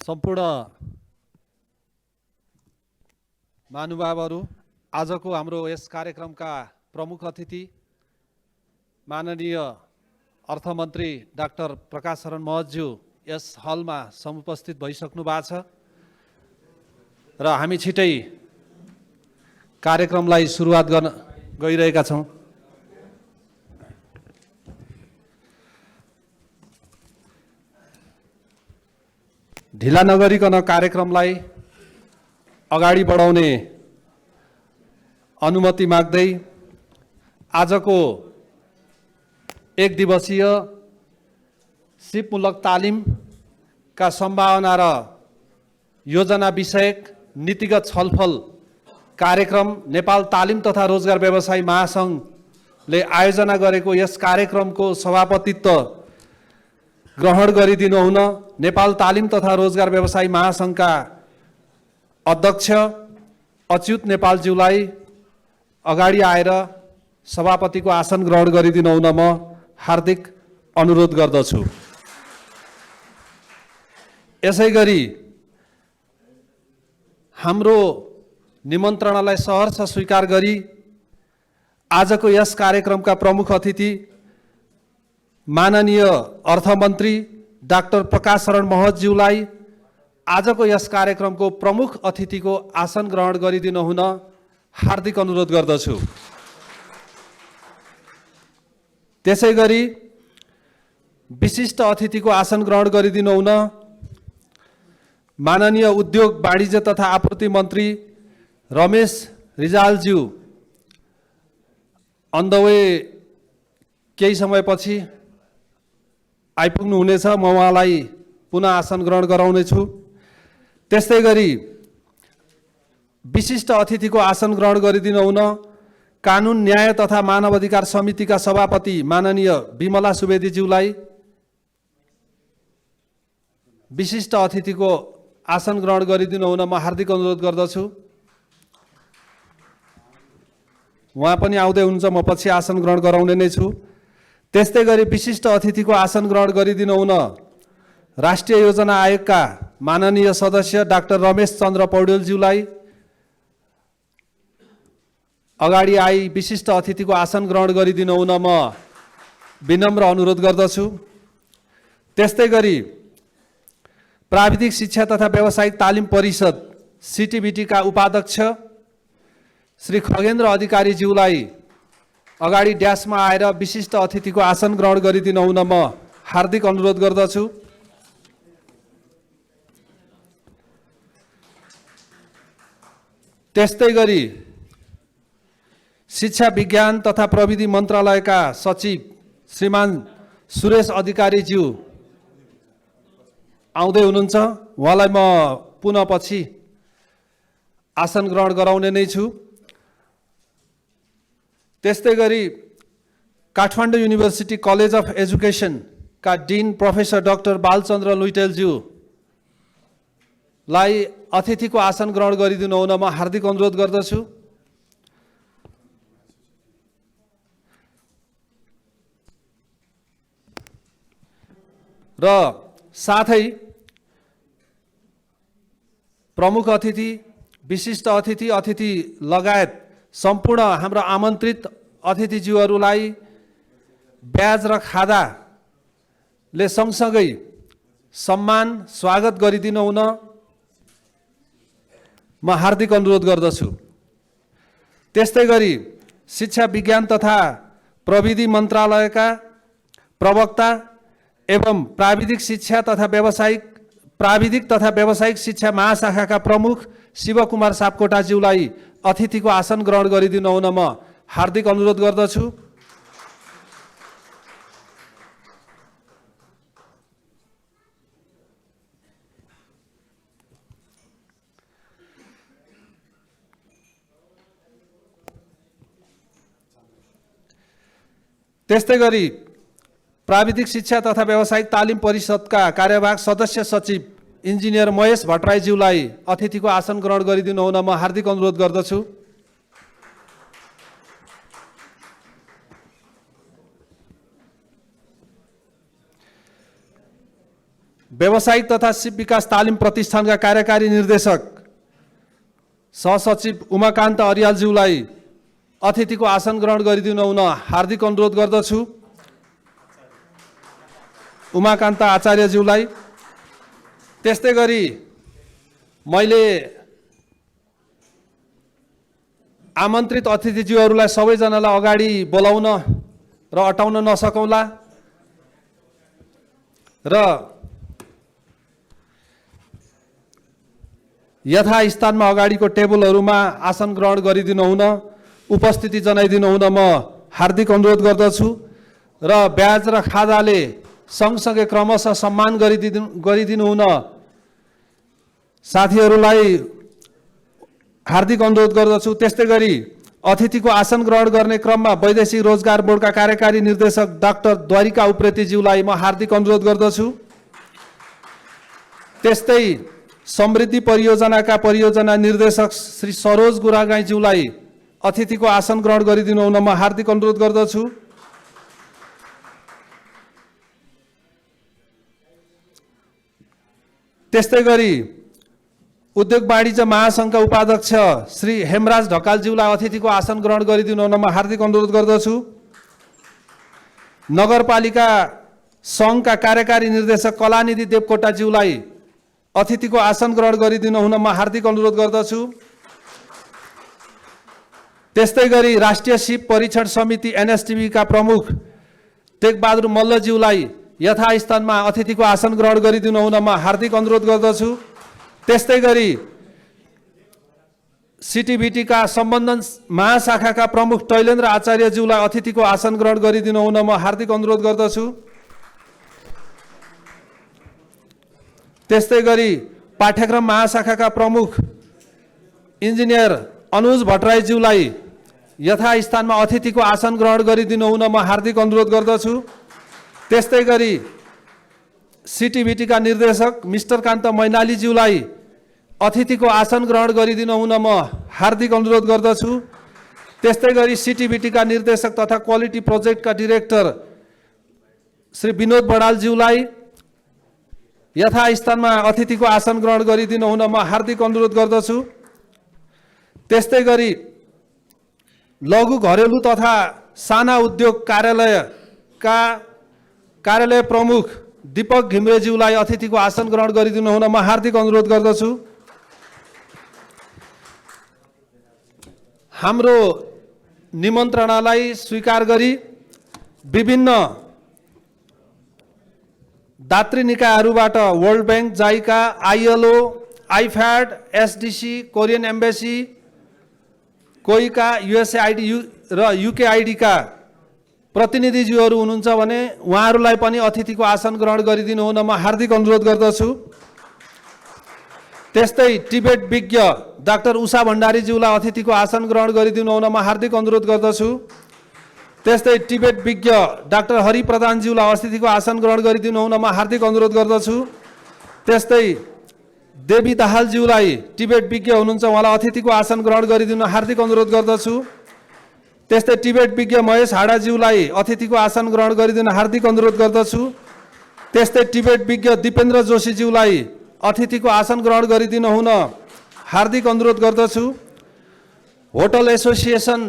सम्पूर्ण महानुभावहरू, आजको हाम्रो यस कार्यक्रमका प्रमुख अतिथि माननीय अर्थमन्त्री डाक्टर प्रकाश शरण महतज्यू यस हलमा समुपस्थित भइसक्नु भएको छ र हामी छिटै कार्यक्रमलाई सुरुवात गर्न गइरहेका छौं। ढिला नगरिकन कार्यक्रमलाई अगाडि बढाउने अनुमति माग्दै आजको एक दिवसीय सिपमूलक तालिमका सम्भावना र योजना विषयक नीतिगत छलफल कार्यक्रम नेपाल तालिम तथा रोजगार व्यवसायी महासंघले आयोजना गरेको यस कार्यक्रमको सभापतित्व ग्रहण गरिदिनु हुन नेपाल तालिम तथा रोजगार व्यवसायी महासंघका अध्यक्ष अच्युत नेपालज्यूलाई अगाडि आएर सभापतिको आसन ग्रहण गरिदिनु हुन म हार्दिक अनुरोध गर्दछु। यसैगरी हाम्रो निमन्त्रणालाई सहर्ष स्वीकार गरी आजको यस कार्यक्रमका प्रमुख अतिथि माननीय अर्थमन्त्री डाक्टर प्रकाश शरण महतज्यूलाई आजको यस कार्यक्रमको प्रमुख अतिथिको आसन ग्रहण गरिदिनु हुन हार्दिक अनुरोध गर्दछु। त्यसैगरी विशिष्ट अतिथिको आसन ग्रहण गरिदिनु हुन माननीय उद्योग वाणिज्य तथा आपूर्ति मन्त्री रमेश रिजालज्यू अन द वे केही समयपछि आइपुग्नु हुनेछ। म उहाँलाई पुनः आसन ग्रहण गराउनेछु। त्यस्तै गरी विशिष्ट अतिथिको आसन ग्रहण गरिदिनु हुन कानुन न्याय तथा मानव अधिकार समितिका सभापति माननीय विमला सुवेदीज्यूलाई विशिष्ट अतिथिको आसन ग्रहण गरिदिनु हुन म हार्दिक अनुरोध गर्दछु। उहाँ पनि आउँदै हुनुहुन्छ, म पछि आसन ग्रहण गराउने नै छु। त्यस्तै गरी विशिष्ट अतिथिको आसन ग्रहण गरिदिनु हुन राष्ट्रिय योजना आयोगका माननीय सदस्य डाक्टर रमेश चन्द्र पौडेलज्यूलाई अगाडि आई विशिष्ट अतिथिको आसन ग्रहण गरिदिनु हुन म विनम्र अनुरोध गर्दछु। त्यस्तै गरी प्राविधिक शिक्षा तथा व्यावसायिक तालिम परिषद सिटिबिटीका उपाध्यक्ष श्री खगेन्द्र अधिकारीज्यूलाई अगाडि ड्यासमा आएर विशिष्ट अतिथिको आसन ग्रहण गरिदिनु हुन म हार्दिक अनुरोध गर्दछु। त्यस्तै गरी शिक्षा विज्ञान तथा प्रविधि मन्त्रालयका सचिव श्रीमान सुरेश अधिकारीज्यू आउँदै हुनुहुन्छ। उहाँलाई म पुनः पछि आसन ग्रहण गराउने नै छु। त्यस्तै गरी Kathmandu university college of education का डिन प्रोफेसर डाक्टर बालचन्द्र लुइटेलज्यूलाई अतिथिको आसन ग्रहण गरिदिनु हुन म हार्दिक अनुरोध गर्दछु। र साथै प्रमुख अतिथि, विशिष्ट अतिथि लगायत सम्पूर्ण हाम्रो आमन्त्रित अतिथिज्यूहरूलाई ब्याज र खादाले सँगसँगै सम्मान स्वागत गरिदिनु हुन म हार्दिक अनुरोध गर्दछु। त्यस्तै गरी शिक्षा विज्ञान तथा प्रविधि मन्त्रालयका प्रवक्ता एवं प्राविधिक तथा व्यावसायिक शिक्षा महाशाखाका प्रमुख शिवकुमार सापकोटाज्यूलाई अतिथिको आसन ग्रहण गरिदिनु हुन म हार्दिक अनुरोध गर्दछु। त्यस्तै गरी प्राविधिक शिक्षा तथा व्यावसायिक तालिम परिषदका कार्यवाहक सदस्य सचिव इन्जिनियर महेश भट्टराईज्यूलाई अतिथिको आसन ग्रहण गरिदिनु हुन म हार्दिक अनुरोध गर्दछु। व्यावसायिक तथा सिप विकास तालिम प्रतिष्ठानका कार्यकारी निर्देशक सहसचिव उमाकान्त अर्यालज्यूलाई अतिथिको आसन ग्रहण गरिदिनु हुन हार्दिक अनुरोध गर्दछु। उमाकान्त आचार्यज्यूलाई। त्यस्तै गरी मैले आमन्त्रित अतिथिज्यूहरूलाई सबैजनालाई अगाडि बोलाउन र अटाउन नसकौँला र यथास्थानमा अगाडिको टेबलहरूमा आसन ग्रहण गरिदिनु हुन उपस्थिति जनाइदिनु हुन म हार्दिक अनुरोध गर्दछु र ब्याज र खादाले सँगसँगै क्रमशः सम्मान गरिदिनु हुन साथीहरूलाई हार्दिक अनुरोध गर्दछु। त्यस्तै गरी अतिथिको आसन ग्रहण गर्ने क्रममा वैदेशिक रोजगार बोर्डका कार्यकारी निर्देशक डाक्टर द्वारिका उप्रेतीज्यूलाई म हार्दिक अनुरोध गर्दछु। त्यस्तै समृद्धि परियोजनाका परियोजना निर्देशक श्री सरोज गुरागाईज्यूलाई अतिथिको आसन ग्रहण गरिदिनु हुन म हार्दिक अनुरोध गर्दछु। त्यस्तै गरी उद्योग वाणिज्य महासङ्घका उपाध्यक्ष श्री हेमराज ढकालज्यूलाई अतिथिको आसन ग्रहण गरिदिनु हुन म हार्दिक अनुरोध गर्दछु। नगरपालिका सङ्घका कार्यकारी निर्देशक कलानिधि देवकोटाज्यूलाई अतिथिको आसन ग्रहण गरिदिनु हुन म हार्दिक अनुरोध गर्दछु। त्यस्तै गरी राष्ट्रिय सिप परीक्षण समिति NSTB का प्रमुख टेकबहादुर मल्लज्यूलाई यथास्थानमा अतिथिको आसन ग्रहण गरिदिनु हुन म हार्दिक अनुरोध गर्दछु। त्यस्तै गरी CTBT का सम्बन्धन महाशाखाका प्रमुख टैलेन्द्र आचार्यज्यूलाई अतिथिको आसन ग्रहण गरिदिनु हुन म हार्दिक अनुरोध गर्दछु। त्यस्तै गरी पाठ्यक्रम महाशाखाका प्रमुख इन्जिनियर अनुज भट्टराईज्यूलाई यथास्थानमा अतिथिको आसन ग्रहण गरिदिनु हुन म हार्दिक अनुरोध गर्दछु। त्यस्तै गरी CTBT का निर्देशक मिस्टर कान्त मैनालीज्यूलाई अतिथिको आसन ग्रहण गरिदिनु हुन म हार्दिक अनुरोध गर्दछु। त्यस्तै गरी CTBT का निर्देशक तथा क्वालिटी प्रोजेक्टका डिरेक्टर श्री विनोद बडालज्यूलाई यथास्थानमा अतिथिको आसन ग्रहण गरिदिनु हुन म हार्दिक अनुरोध गर्दछु। त्यस्तै गरी लघु घरेलु तथा साना उद्योग कार्यालय प्रमुख दीपक घिम्रेज्यूलाई अतिथिको आसन ग्रहण गरिदिनु हुन म हार्दिक अनुरोध गर्दछु। हाम्रो निमन्त्रणालाई स्वीकार गरी विभिन्न दात्री निकायहरूबाट world bank, JICA, ILO, IFAD, SDC, Korean embassy, KOICA, USAID र UKID का प्रतिनिधिज्यूहरू हुनुहुन्छ भने उहाँहरूलाई पनि अतिथिको आसन ग्रहण गरिदिनु हुन म हार्दिक अनुरोध गर्दछु। त्यस्तै टिबेट विज्ञ डाक्टर उषा भण्डारीज्यूलाई अतिथिको आसन ग्रहण गरिदिनु हुन म हार्दिक अनुरोध गर्दछु। त्यस्तै टिबेट विज्ञ डाक्टर हरि प्रधानज्यूलाई अतिथिको आसन ग्रहण गरिदिनु हुन म हार्दिक अनुरोध गर्दछु। त्यस्तै देवी दाहालज्यूलाई टिबेट विज्ञ हुनुहुन्छ उहाँलाई अतिथिको आसन ग्रहण गरिदिनु हार्दिक अनुरोध गर्दछु। त्यस्तै टिबेट विज्ञ महेश हाडाज्यूलाई अतिथिको आसन ग्रहण गरिदिन हार्दिक अनुरोध गर्दछु। त्यस्तै टिबेट विज्ञ दिपेन्द्र जोशीज्यूलाई अतिथिको आसन ग्रहण गरिदिनु हुन हार्दिक अनुरोध गर्दछु। होटल एसोसिएसन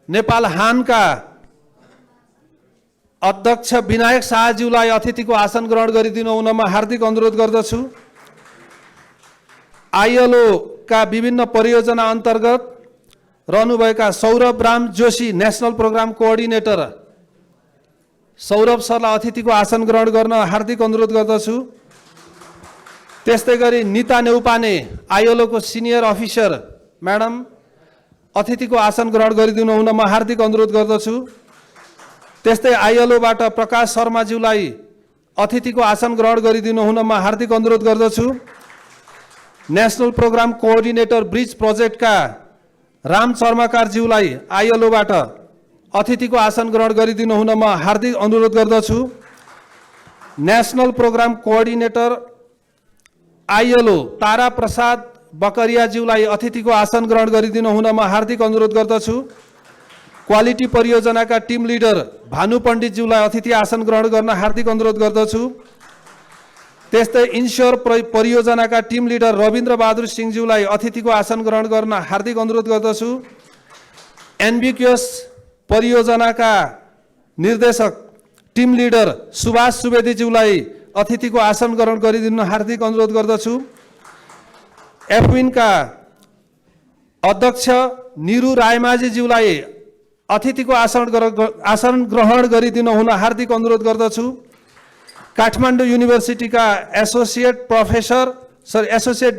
नेपाल हानका अध्यक्ष विनायक शाहज्यूलाई अतिथिको आसन ग्रहण गरिदिनु हुन म हार्दिक अनुरोध गर्दछु। ILO का विभिन्न परियोजना अन्तर्गत रहनुभएका Saurabh Ram Joshi national programme coordinator Saurabh सरलाई अतिथिको आसन ग्रहण गर्न हार्दिक अनुरोध गर्दछु। त्यस्तै गरी निता नेउपाने ILO को सिनियर अफिसर म्याडम अतिथिको आसन ग्रहण गरिदिनु हुन म हार्दिक अनुरोध गर्दछु। त्यस्तै ILO बाट प्रकाश शर्माज्यूलाई अतिथिको आसन ग्रहण गरिदिनु हुन म हार्दिक अनुरोध गर्दछु। नेशनल प्रोग्राम कोअर्डिनेटर ब्रिज प्रोजेक्टका राम चर्माकारज्यूलाई ILO बाट अतिथिको आसन ग्रहण गरिदिनु हुन म हार्दिक अनुरोध गर्दछु। नेशनल प्रोग्राम कोअर्डिनेटर ILO तारा प्रसाद बकरियाज्यूलाई अतिथिको आसन ग्रहण गरिदिनु हुन म हार्दिक अनुरोध गर्दछु। क्वालिटी परियोजनाका टिम लिडर भानु पण्डितज्यूलाई अतिथि आसन ग्रहण गर्न हार्दिक अनुरोध गर्दछु। त्यस्तै इन्स्योर परियोजनाका टिम लिडर रविन्द्र बहादुर सिंहज्यूलाई अतिथिको आसन ग्रहण गर्न हार्दिक अनुरोध गर्दछु। एन्बिक्युएस परियोजनाका निर्देशक टिम लिडर सुभाष सुवेदीज्यूलाई अतिथिको आसन ग्रहण गरिदिन हार्दिक अनुरोध गर्दछु। एफविनका अध्यक्ष निरु रायमाझीज्यूलाई अतिथिको आसन ग्रहण गरिदिन हुन हार्दिक अनुरोध गर्दछु। काठमाडौँ युनिभर्सिटीका एसोसिएट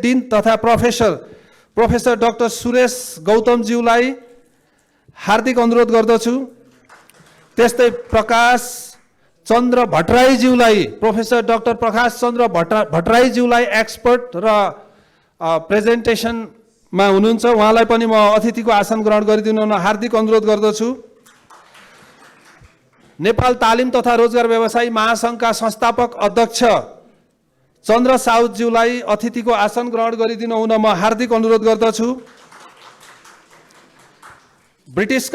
डिन तथा प्रोफेसर डाक्टर सुरेश गौतमज्यूलाई हार्दिक अनुरोध गर्दछु। त्यस्तै Prakash Chandra भट्टराईज्यूलाई professor doctor Prakash Chandra भट्टराईज्यूलाई expert र प्रेजेन्टेसनमा हुनुहुन्छ, उहाँलाई पनि म अतिथिको आसन ग्रहण गरिदिनु हुन हार्दिक अनुरोध गर्दछु। नेपाल तालिम तथा रोजगार व्यवसायी महासङ्घका संस्थापक अध्यक्ष चन्द्र साउदज्यूलाई अतिथिको आसन ग्रहण गरिदिनु हुन म हार्दिक अनुरोध गर्दछु। ब्रिटिस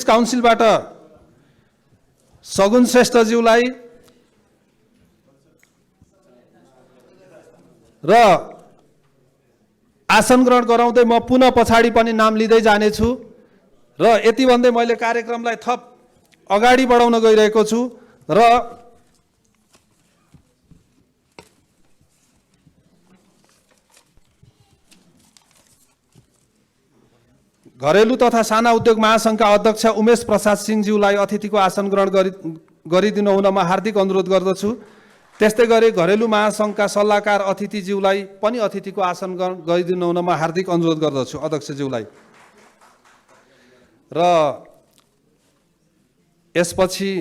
काउन्सिलबाट सगुन श्रेष्ठज्यूलाई र आसन ग्रहण गराउँदै म पुनः पछाडि पनि नाम लिँदै जानेछु र यति भन्दै मैले कार्यक्रमलाई थप अगाडि बढाउन गइरहेको छु र घरेलु तथा साना उद्योग महासङ्घका अध्यक्ष उमेश प्रसाद सिंहज्यूलाई अतिथिको आसन ग्रहण गरिदिनु हुन म हार्दिक अनुरोध गर्दछु। त्यस्तै गरी घरेलु महासङ्घका सल्लाहकार अतिथिज्यूलाई पनि अतिथिको आसन गरिदिनु हुन म हार्दिक अनुरोध गर्दछु अध्यक्षज्यूलाई। र यसपछि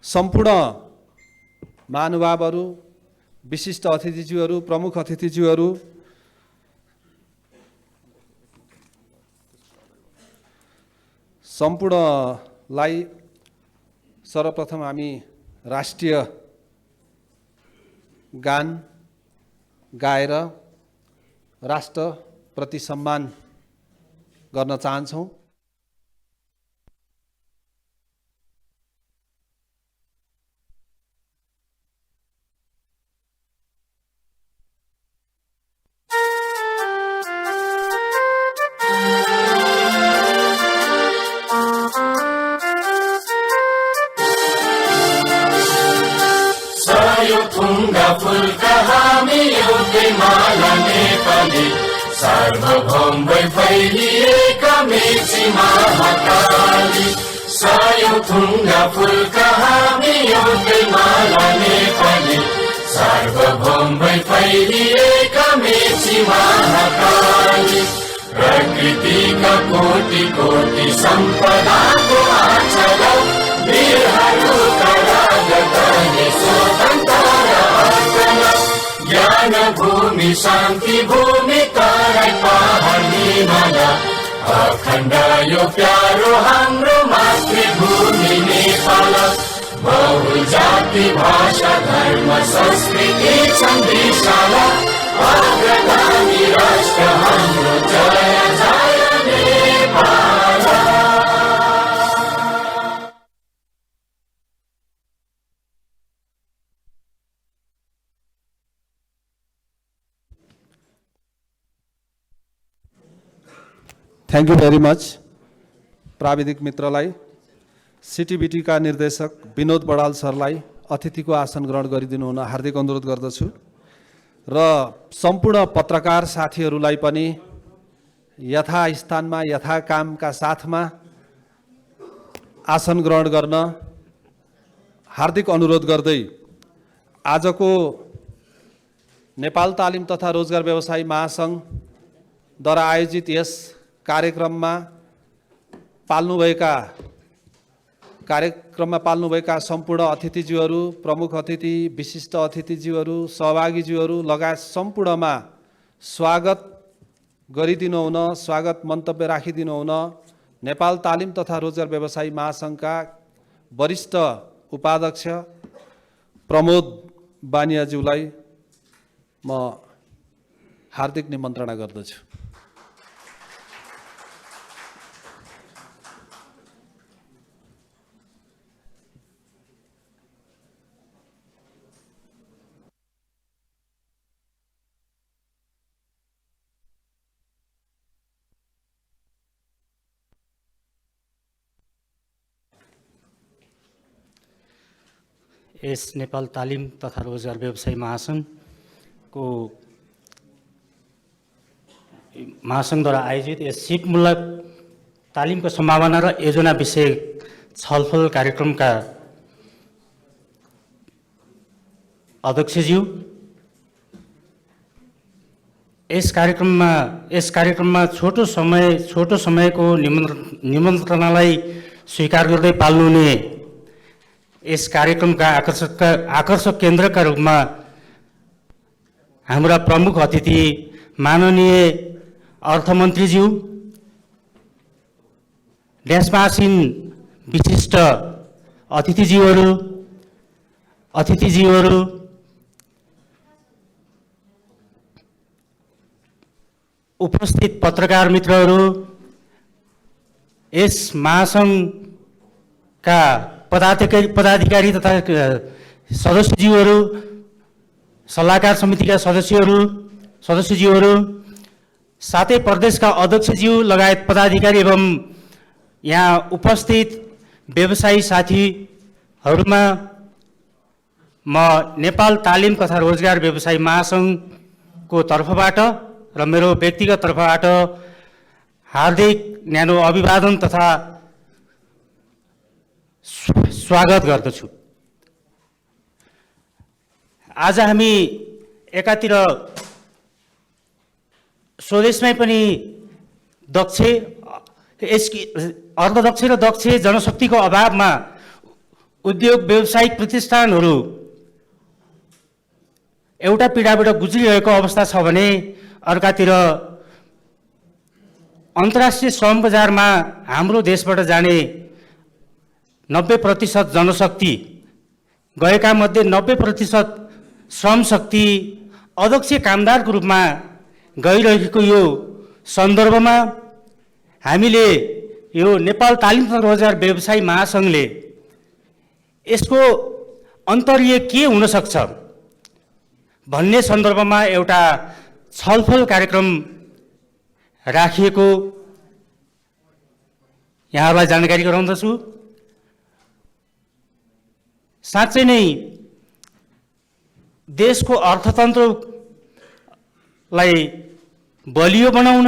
सम्पूर्ण महानुभावहरू, विशिष्ट अतिथिज्यूहरू, प्रमुख अतिथिज्यूहरू, सम्पूर्णलाई सर्वप्रथम हामी राष्ट्रिय गान गाएर राष्ट्रप्रति सम्मान गर्न चाहन्छौँ। फुलका हामी एउटै माला नेपाली, सार्वभौम भई फैलिएका मेची महाकाली। सयौं थुङ्गा फुलका हामी एउटै माला नेपाली, सार्वभौम भई फैलिएका मेची महाकाली। प्रकृतिका कोटि कोटि सम्पदाको आचल, वीरहरूका राजधानी स्वतन्त्र ज्ञान भूमि शान्ति भूमि तराई पहाड हिमाल, अखण्ड यो प्यारो हाम्रो मातृभूमि नेपाल। बहु जाति भाषा धर्म संस्कृति छन् विशाल, अग्रगामी राष्ट्र हाम्रो जय जय Nepal. Thank you very much. प्राविधिक मित्रलाई, सिटिबिटीका निर्देशक विनोद बडाल सरलाई अतिथिको आसन ग्रहण गरिदिनु हुन हार्दिक अनुरोध गर्दछु र सम्पूर्ण पत्रकार साथीहरूलाई पनि यथास्थानमा यथाकामका साथमा आसन ग्रहण गर्न हार्दिक अनुरोध गर्दै आजको नेपाल तालिम तथा रोजगार व्यवसायी महासङ्घद्वारा आयोजित यस कार्यक्रममा पाल्नुभएका सम्पूर्ण अतिथिज्यूहरू, प्रमुख अतिथि, विशिष्ट अतिथिज्यूहरू, सहभागीज्यूहरू लगायत सम्पूर्णमा स्वागत गरिदिनु हुन, स्वागत मन्तव्य राखिदिनु हुन नेपाल तालिम तथा रोजगार व्यवसायी महासङ्घका वरिष्ठ उपाध्यक्ष प्रमोद बानियाज्यूलाई म हार्दिक निमन्त्रणा गर्दछु। यस नेपाल तालिम तथा रोजगार व्यवसायी महासङ्घद्वारा आयोजित यस सिपमूलक तालिमको सम्भावना र योजना विषय छलफल कार्यक्रमका अध्यक्षज्यू, यस कार्यक्रममा छोटो समयको निमन्त्रणालाई स्वीकार गर्दै पाल्नुहुने यस कार्यक्रमका आकर्षक केन्द्रका रूपमा हाम्रा प्रमुख अतिथि माननीय अर्थमन्त्रीज्यू, देशमा आसीन विशिष्ट अतिथिज्यूहरू, उपस्थित पत्रकार मित्रहरू, यस महासङ्घका पदाधिकारी तथा सदस्यज्यूहरू, सल्लाहकार समितिका सदस्यज्यूहरू, साथै प्रदेशका अध्यक्षज्यू लगायत पदाधिकारी एवं यहाँ उपस्थित व्यवसायी साथीहरूमा म नेपाल तालिम तथा रोजगार व्यवसायी महासङ्घको तर्फबाट र मेरो व्यक्तिगत तर्फबाट हार्दिक न्यानो अभिवादन तथा स्वागत गर्दछु। आज हामी एकातिर स्वदेशमै पनि अर्धदक्ष र दक्ष जनशक्तिको अभावमा उद्योग व्यावसायिक प्रतिष्ठानहरू एउटा पीडाबाट गुज्रिरहेको अवस्था छ भने अर्कातिर अन्तर्राष्ट्रिय श्रम बजारमा हाम्रो देशबाट जाने 90% जनशक्ति गएका मध्ये 90% श्रम शक्ति अदक्ष कामदारको रूपमा गइरहेको यो सन्दर्भमा हामीले यो नेपाल तालिम तथा रोजगार व्यवसायी महासङ्घले यसको अन्तर्य के हुन सक्छ भन्ने सन्दर्भमा एउटा छलफल कार्यक्रम राखिएको यहाँहरूलाई जानकारी गराउँदछु। साँच्चै नै देशको अर्थतन्त्रलाई बलियो बनाउन,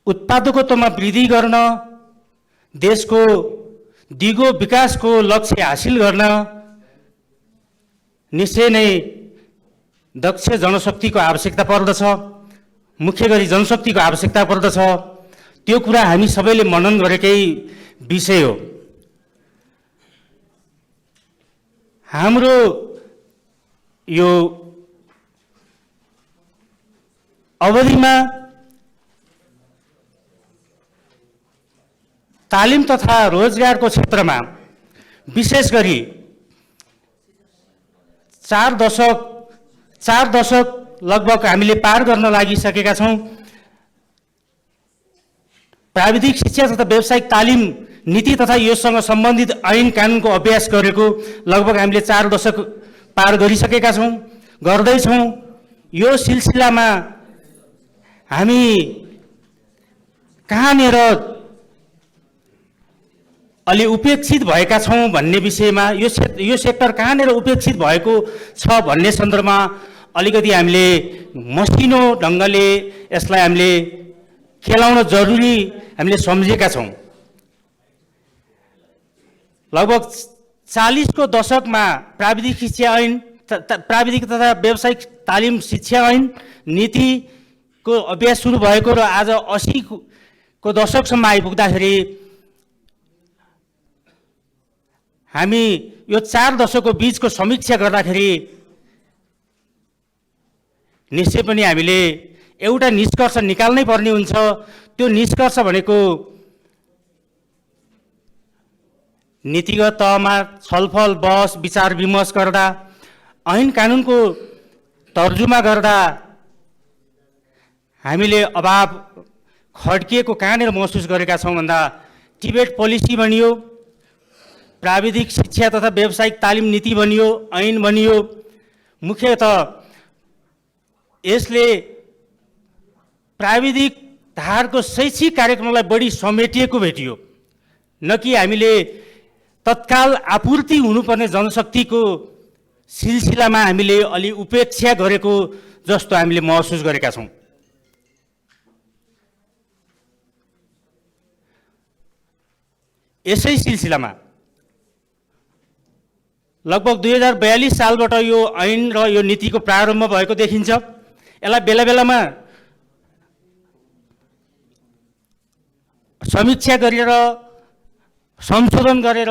उत्पादकतामा वृद्धि गर्न, देशको दिगो विकासको लक्ष्य हासिल गर्न निश्चय नै दक्ष जनशक्तिको आवश्यकता पर्दछ, मुख्य गरी जनशक्तिको आवश्यकता पर्दछ। त्यो कुरा हामी सबैले मनन गरेकै विषय हो। हाम्रो यो अवधिमा तालिम तथा रोजगारको क्षेत्रमा विशेष गरी 4 दशक लगभग हामीले पार गर्न लागिसकेका छौँ। प्राविधिक शिक्षा तथा व्यावसायिक तालिम नीति तथा योसँग सम्बन्धित ऐन कानुनको अभ्यास गरेको लगभग हामीले 4 दशक पार गरिसकेका छौँ, गर्दैछौँ। यो सिलसिलामा हामी कहाँनिर अलि उपेक्षित भएका छौँ भन्ने विषयमा, यो सेक्टर कहाँनिर उपेक्षित भएको छ भन्ने सन्दर्भमा अलिकति हामीले मसिनो ढङ्गले यसलाई हामीले खेलाउन जरुरी हामीले सम्झेका छौँ। लगभग 40 को दशकमा प्राविधिक शिक्षा ऐन, प्राविधिक तथा व्यावसायिक तालिम शिक्षा ऐन नीतिको अभ्यास सुरु भएको र आज 80 को दशकसम्म आइपुग्दाखेरि हामी यो 4 दशकको बीचको समीक्षा गर्दाखेरि निश्चय पनि हामीले एउटा निष्कर्ष निकाल्नै पर्ने हुन्छ। त्यो निष्कर्ष भनेको नीतिगत तहमा छलफल बहस विचार विमर्श गर्दा, ऐन कानुनको तर्जुमा गर्दा हामीले अभाव खड्किएको कहाँनिर महसुस गरेका छौँ भन्दा टिबेट पोलिसी बनियो, प्राविधिक शिक्षा तथा व्यावसायिक तालिम नीति बनियो, ऐन बनियो। मुख्यतः यसले प्राविधिक धारको शैक्षिक कार्यक्रमलाई बढी समेटिएको भेटियो, न कि हामीले तत्काल आपूर्ति हुनुपर्ने जनशक्तिको सिलसिलामा हामीले अलि उपेक्षा गरेको जस्तो हामीले महसुस गरेका छौँ। यसै सिलसिलामा लगभग 2042 सालबाट यो ऐन र यो नीतिको प्रारम्भ भएको देखिन्छ। यसलाई बेला बेलामा समीक्षा गरेर संशोधन गरेर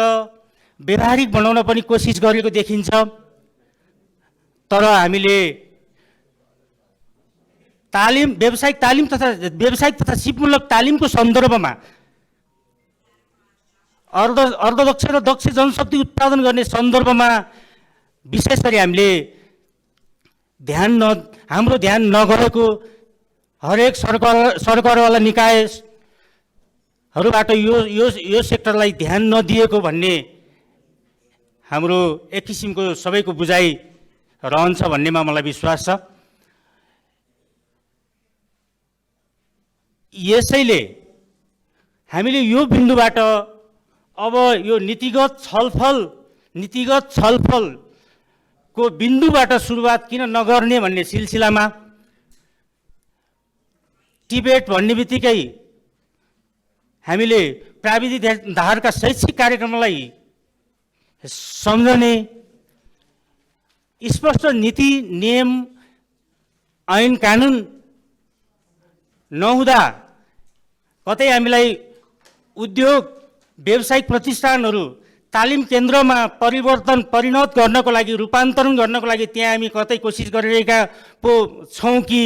व्यवहारिक बनाउन पनि कोसिस गरेको देखिन्छ। तर हामीले व्यावसायिक तथा सिपमूलक तालिमको सन्दर्भमा अर्धदक्ष र दक्ष जनशक्ति उत्पादन गर्ने सन्दर्भमा विशेष गरी हाम्रो ध्यान नगएको हरेक सरकारवाला निकायहरूबाट यो सेक्टरलाई ध्यान नदिएको भन्ने हाम्रो एक किसिमको सबैको बुझाइ रहन्छ भन्नेमा मलाई विश्वास छ। यसैले हामीले यो बिन्दुबाट अब यो नीतिगत छलफलको बिन्दुबाट सुरुवात किन नगर्ने भन्ने सिलसिलामा डिबेट भन्ने बित्तिकै हामीले प्राविधिक धारका शैक्षिक कार्यक्रमलाई सम्झने, स्पष्ट नीति नियम ऐन कानुन नहुँदा कतै हामीलाई उद्योग व्यावसायिक प्रतिष्ठानहरू तालिम केन्द्रमा परिणत गर्नको लागि, रूपान्तरण गर्नको लागि त्यहाँ हामी कतै कोसिस गरिरहेका पो छौँ कि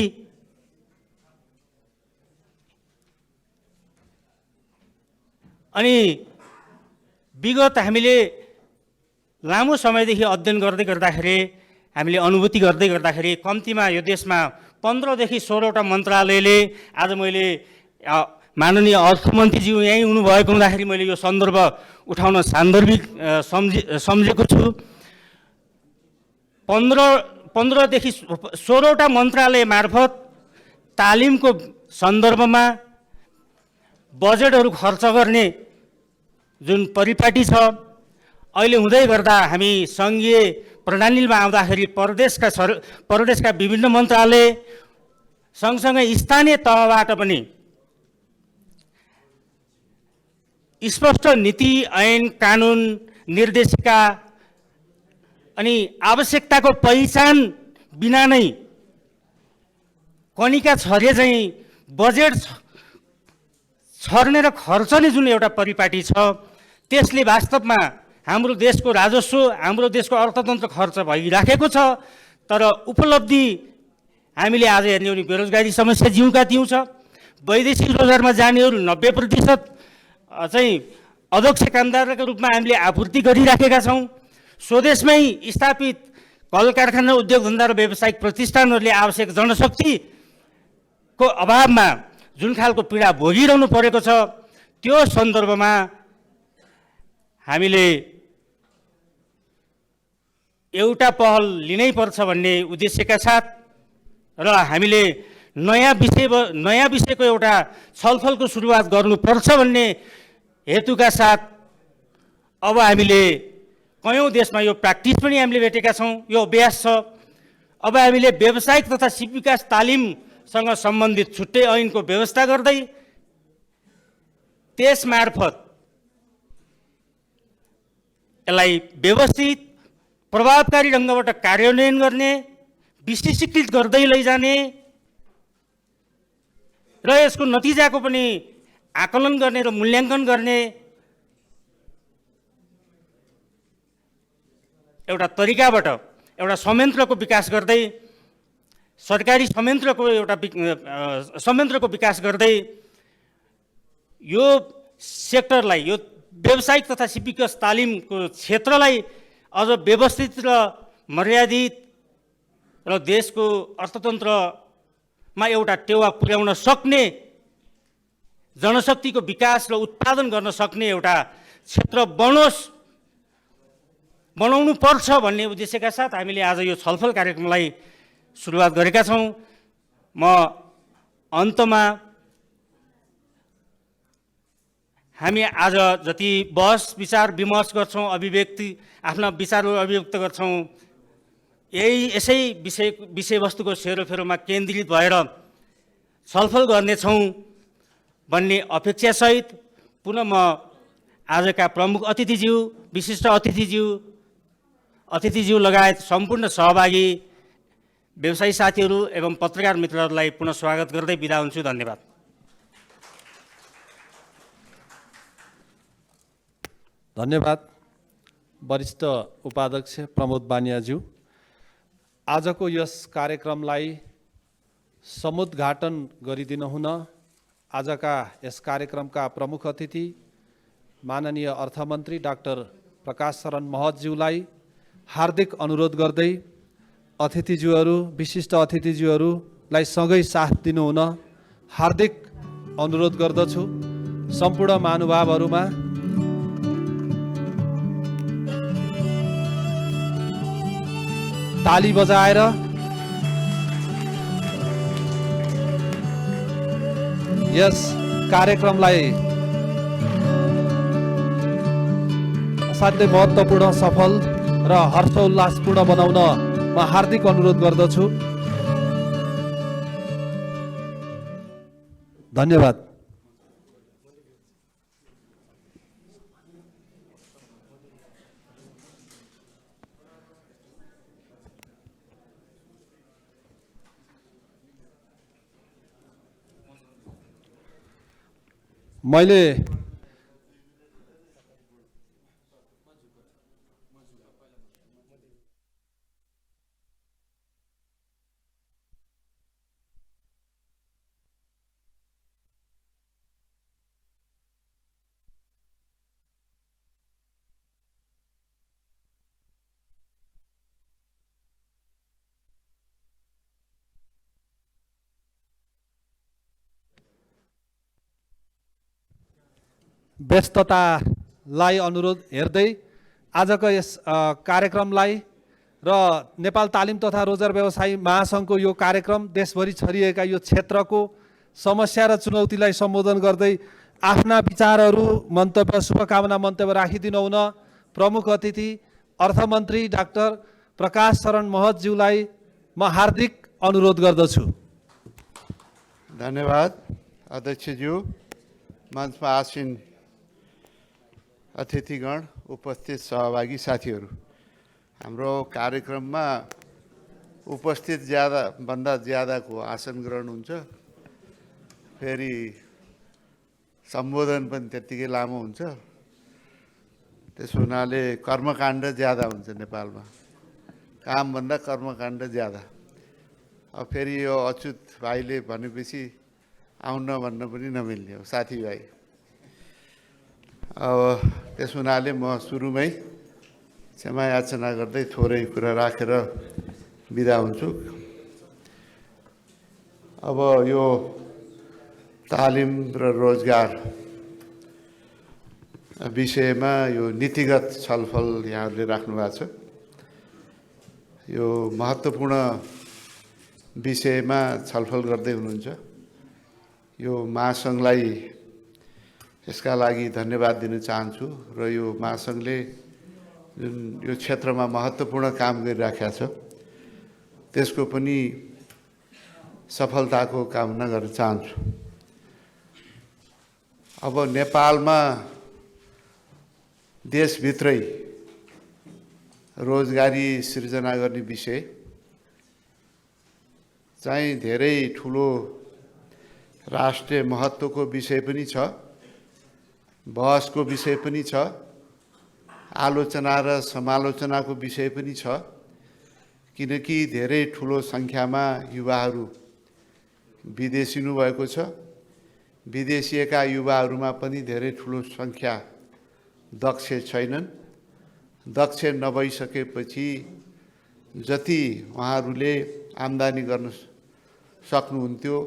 अनि विगत हामीले लामो समयदेखि अध्ययन गर्दाखेरि हामीले अनुभूति गर्दाखेरि कम्तीमा यो देशमा 15 देखि 16वटा मन्त्रालयले, आज मैले माननीय अर्थमन्त्रीज्यू यहीँ हुनुभएको हुँदाखेरि मैले यो सन्दर्भ उठाउन सान्दर्भिक सम्झेको छु। 15 देखि 16वटा मन्त्रालय मार्फत तालिमको सन्दर्भमा बजेटहरू खर्च गर्ने जुन परिपाटी छ, अहिले हुँदै गर्दा हामी सङ्घीय प्रणालीमा आउँदाखेरि प्रदेशका विभिन्न मन्त्रालय सँगसँगै स्थानीय तहबाट पनि स्पष्ट नीति ऐन कानुन निर्देशिका अनि आवश्यकताको पहिचान बिना नै कनिका छरे चाहिँ बजेट छर्ने र खर्चने जुन एउटा परिपाटी छ, त्यसले वास्तवमा हाम्रो देशको राजस्व, हाम्रो देशको अर्थतन्त्र खर्च भइराखेको छ। तर उपलब्धि हामीले आज हेर्ने हो भने बेरोजगारी समस्या जिउका तिउँ छ। वैदेशिक रोजगारमा जानेहरू 90% चाहिँ अध्यक्ष कामदारका रूपमा हामीले आपूर्ति गरिराखेका छौँ। स्वदेशमै स्थापित कल कारखाना, उद्योग धन्दा र व्यावसायिक प्रतिष्ठानहरूले आवश्यक जनशक्तिको अभावमा जुन खालको पीडा भोगिरहनु परेको छ, त्यो सन्दर्भमा हामीले एउटा पहल लिनै पर्छ भन्ने उद्देश्यका साथ र हामीले नयाँ विषयको एउटा छलफलको सुरुवात गर्नुपर्छ भन्ने हेतुका साथ अब हामीले कयौँ देशमा यो प्र्याक्टिस पनि हामीले भेटेका छौँ, यो अभ्यास छ। अब हामीले व्यावसायिक तथा सिप विकास तालिमसँग सम्बन्धित छुट्टै ऐनको व्यवस्था गर्दै त्यसमार्फत यसलाई व्यवस्थित प्रभावकारी ढङ्गबाट कार्यान्वयन गर्ने, विशिष्टीकृत गर्दै लैजाने र यसको नतिजाको पनि आकलन गर्ने र मूल्याङ्कन गर्ने एउटा तरिकाबाट एउटा संयन्त्रको विकास गर्दै, सरकारी संयन्त्रको विकास गर्दै यो सेक्टरलाई, यो व्यावसायिक तथा सिप विकास तालिमको क्षेत्रलाई अझ व्यवस्थित र मर्यादित र देशको अर्थतन्त्रमा एउटा टेवा पुर्याउन सक्ने, जनशक्तिको विकास र उत्पादन गर्न सक्ने एउटा क्षेत्र बनाउनु पर्छ भन्ने उद्देश्यका साथ हामीले आज यो छलफल कार्यक्रमलाई सुरुवात गरेका छौँ। म अन्तमा हामी आज जति बहस विचार विमर्श गर्छौँ, अभिव्यक्ति आफ्ना विचारहरू अभिव्यक्त गर्छौँ, यसै विषयवस्तुको सेरोफेरोमा केन्द्रित भएर छलफल गर्नेछौँ भन्ने अपेक्षासहित पुनः म आजका प्रमुख अतिथिज्यू, विशिष्ट अतिथिज्यू लगायत सम्पूर्ण सहभागी व्यवसायी साथीहरू एवं पत्रकार मित्रहरूलाई पुनः स्वागत गर्दै बिदा हुन्छु। धन्यवाद। धन्यवाद वरिष्ठ उपाध्यक्ष प्रमोद बानियाज्यू। आजको यस कार्यक्रमलाई समुद्घाटन गरिदिनु हुन आजका यस कार्यक्रमका प्रमुख अतिथि माननीय अर्थमन्त्री डाक्टर प्रकाश शरण महतज्यूलाई हार्दिक अनुरोध गर्दै अतिथिज्यूहरू, विशिष्ट अतिथिज्यूहरूलाई सँगै साथ दिनुहुन हार्दिक अनुरोध गर्दछु। सम्पूर्ण महानुभावहरूमा ताली बजाएर यस कार्यक्रमलाई असाध्यै महत्त्वपूर्ण, सफल र हर्षोल्लासपूर्ण बनाउन म हार्दिक अनुरोध गर्दछु। धन्यवाद। मैले व्यस्ततालाई अनुरोध हेर्दै आजको यस कार्यक्रमलाई र नेपाल तालिम तथा रोजगार व्यवसायी महासङ्घको यो कार्यक्रम देशभरि छरिएका यो क्षेत्रको समस्या र चुनौतीलाई सम्बोधन गर्दै आफ्ना विचारहरू, मन्तव्य, शुभकामना मन्तव्य राखिदिनु हुन प्रमुख अतिथि अर्थमन्त्री डाक्टर प्रकाश शरण महतज्यूलाई म हार्दिक अनुरोध गर्दछु। धन्यवाद अध्यक्षज्यू, मञ्चमा आसीन अतिथिगण, उपस्थित सहभागी साथीहरू। हाम्रो कार्यक्रममा उपस्थित भन्दा ज्यादाको आसन ग्रहण हुन्छ, फेरि सम्बोधन पनि त्यत्तिकै लामो हुन्छ। त्यसो हुनाले कर्मकाण्ड ज्यादा हुन्छ नेपालमा, कामभन्दा कर्मकाण्ड ज्यादा। अब फेरि यो अच्युत भाइले भनेपछि आउन भन्न पनि नमिल्ने हो साथीभाइ। अब त्यस हुनाले म सुरुमै क्षमा याचना गर्दै थोरै कुरा राखेर बिदा हुन्छु। अब यो तालिम र रोजगार विषयमा यो नीतिगत छलफल यहाँहरूले राख्नु भएको छ। यो महत्त्वपूर्ण विषयमा छलफल गर्दै हुनुहुन्छ। यो महासङ्घलाई यसका लागि धन्यवाद दिन चाहन्छु र यो महासङ्घले जुन यो क्षेत्रमा महत्त्वपूर्ण काम गरिराखेको छ त्यसको पनि सफलताको कामना गर्न चाहन्छु। अब नेपालमा देशभित्रै रोजगारी सृजना गर्ने विषय चाहिँ धेरै ठुलो राष्ट्रिय महत्त्वको विषय पनि छ, बहसको विषय पनि छ, आलोचना र समालोचनाको विषय पनि छ। किनकि धेरै ठुलो सङ्ख्यामा युवाहरू विदेशिनु भएको छ। विदेशिएका युवाहरूमा पनि धेरै ठुलो सङ्ख्या दक्ष छैनन्। दक्ष नभइसकेपछि जति उहाँहरूले आम्दानी गर्न सक्नुहुन्थ्यो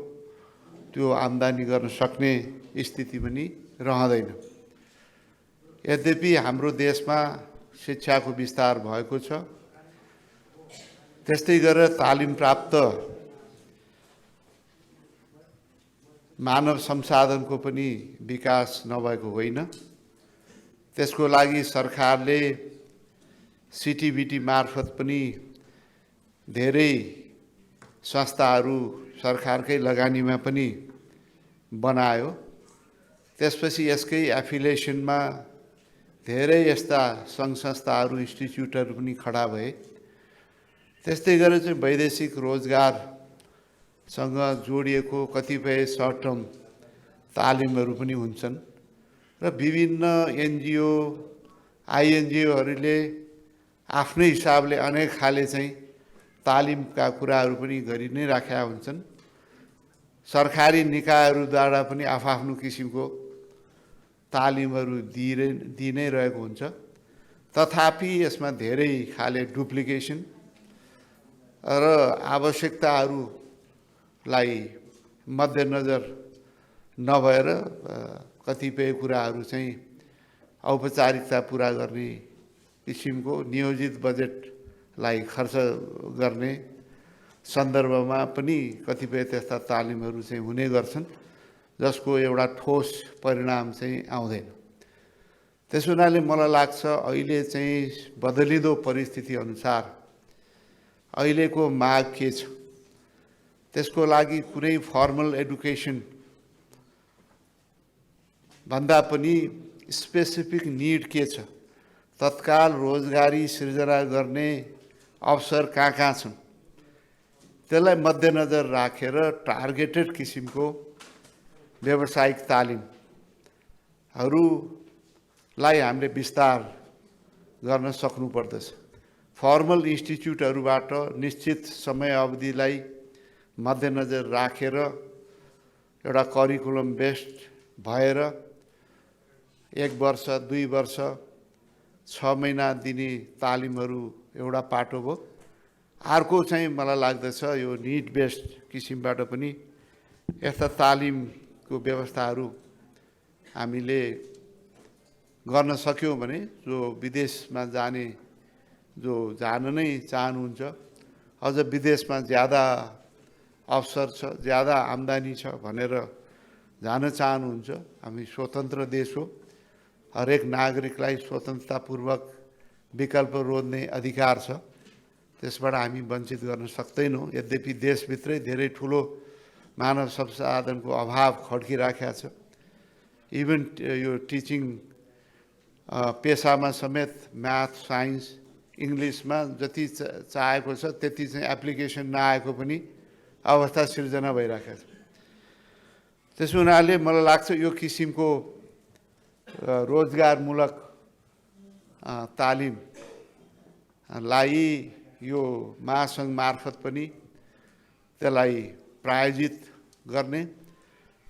त्यो आम्दानी गर्न सक्ने स्थिति पनि रहँदैन। यद्यपि हाम्रो देशमा शिक्षाको विस्तार भएको छ, त्यस्तै गरेर तालिम प्राप्त मानव संसाधनको पनि विकास नभएको होइन। त्यसको लागि सरकारले सिटिबिटी मार्फत पनि धेरै संस्थाहरू सरकारकै लगानीमा पनि बनायो। त्यसपछि यसकै एफिलिएसनमा धेरै यस्ता सङ्घ संस्थाहरू इन्स्टिच्युटहरू पनि खडा भए। त्यस्तै गरेर चाहिँ वैदेशिक रोजगारसँग जोडिएको कतिपय सर्ट टर्म तालिमहरू पनि हुन्छन् र विभिन्न एनजिओ आइएनजिओहरूले आफ्नै हिसाबले अनेक खाले चाहिँ तालिमका कुराहरू पनि गरि नै राखेका हुन्छन्। सरकारी निकायहरूद्वारा पनि आफ्नो किसिमको तालिमहरू दिइ नै रहेको हुन्छ। तथापि यसमा धेरै खाले डुप्लिकेसन र आवश्यकताहरूलाई मध्यनजर नभएर कतिपय कुराहरू चाहिँ औपचारिकता पुरा गर्ने किसिमको नियोजित बजेटलाई खर्च गर्ने सन्दर्भमा पनि कतिपय त्यस्ता तालिमहरू चाहिँ हुने गर्छन् जसको एउटा ठोस परिणाम चाहिँ आउँदैन। त्यसो हुनाले मलाई लाग्छ अहिले चाहिँ बदलिँदो परिस्थिति अनुसार अहिलेको माग के छ, त्यसको लागि कुनै फर्मल एडुकेसन भन्दा पनि स्पेसिफिक निड के छ, तत्काल रोजगारी सृजना गर्ने अवसर कहाँ छन्, त्यसलाई मध्यनजर राखेर टार्गेटेड किसिमको व्यावसायिक तालिमहरूलाई हामीले विस्तार गर्न सक्नुपर्दछ। फर्मल इन्स्टिच्युटहरूबाट निश्चित समय अवधिलाई मध्यनजर राखेर एउटा करिकुलम बेस्ड भएर 1 वर्ष 2 वर्ष 6 महिना दिने तालिमहरू एउटा पाटो भयो। अर्को चाहिँ मलाई लाग्दछ यो निड बेस्ड किसिमबाट पनि यस्ता तालिमको व्यवस्थाहरू हामीले गर्न सक्यौँ भने जो विदेशमा जान नै चाहनुहुन्छ, अझ विदेशमा ज्यादा अवसर छ, ज्यादा आम्दानी छ भनेर जान चाहनुहुन्छ, हामी स्वतन्त्र देश हो, हरेक नागरिकलाई स्वतन्त्रतापूर्वक विकल्प रोज्ने अधिकार छ, त्यसबाट हामी वञ्चित गर्न सक्दैनौँ। यद्यपि देशभित्रै धेरै ठुलो मानव संसाधनको अभाव खड्किराखेको छ। इभन यो टिचिङ पेसामा समेत म्याथ साइन्स इङ्ग्लिसमा जति चाहेको छ त्यति चाहिँ एप्लिकेसन नआएको पनि अवस्था सिर्जना भइरहेको छ। त्यसो हुनाले मलाई लाग्छ यो किसिमको रोजगारमूलक तालिमलाई यो महासङ्घ मार्फत पनि त्यसलाई प्रायोजित गर्ने,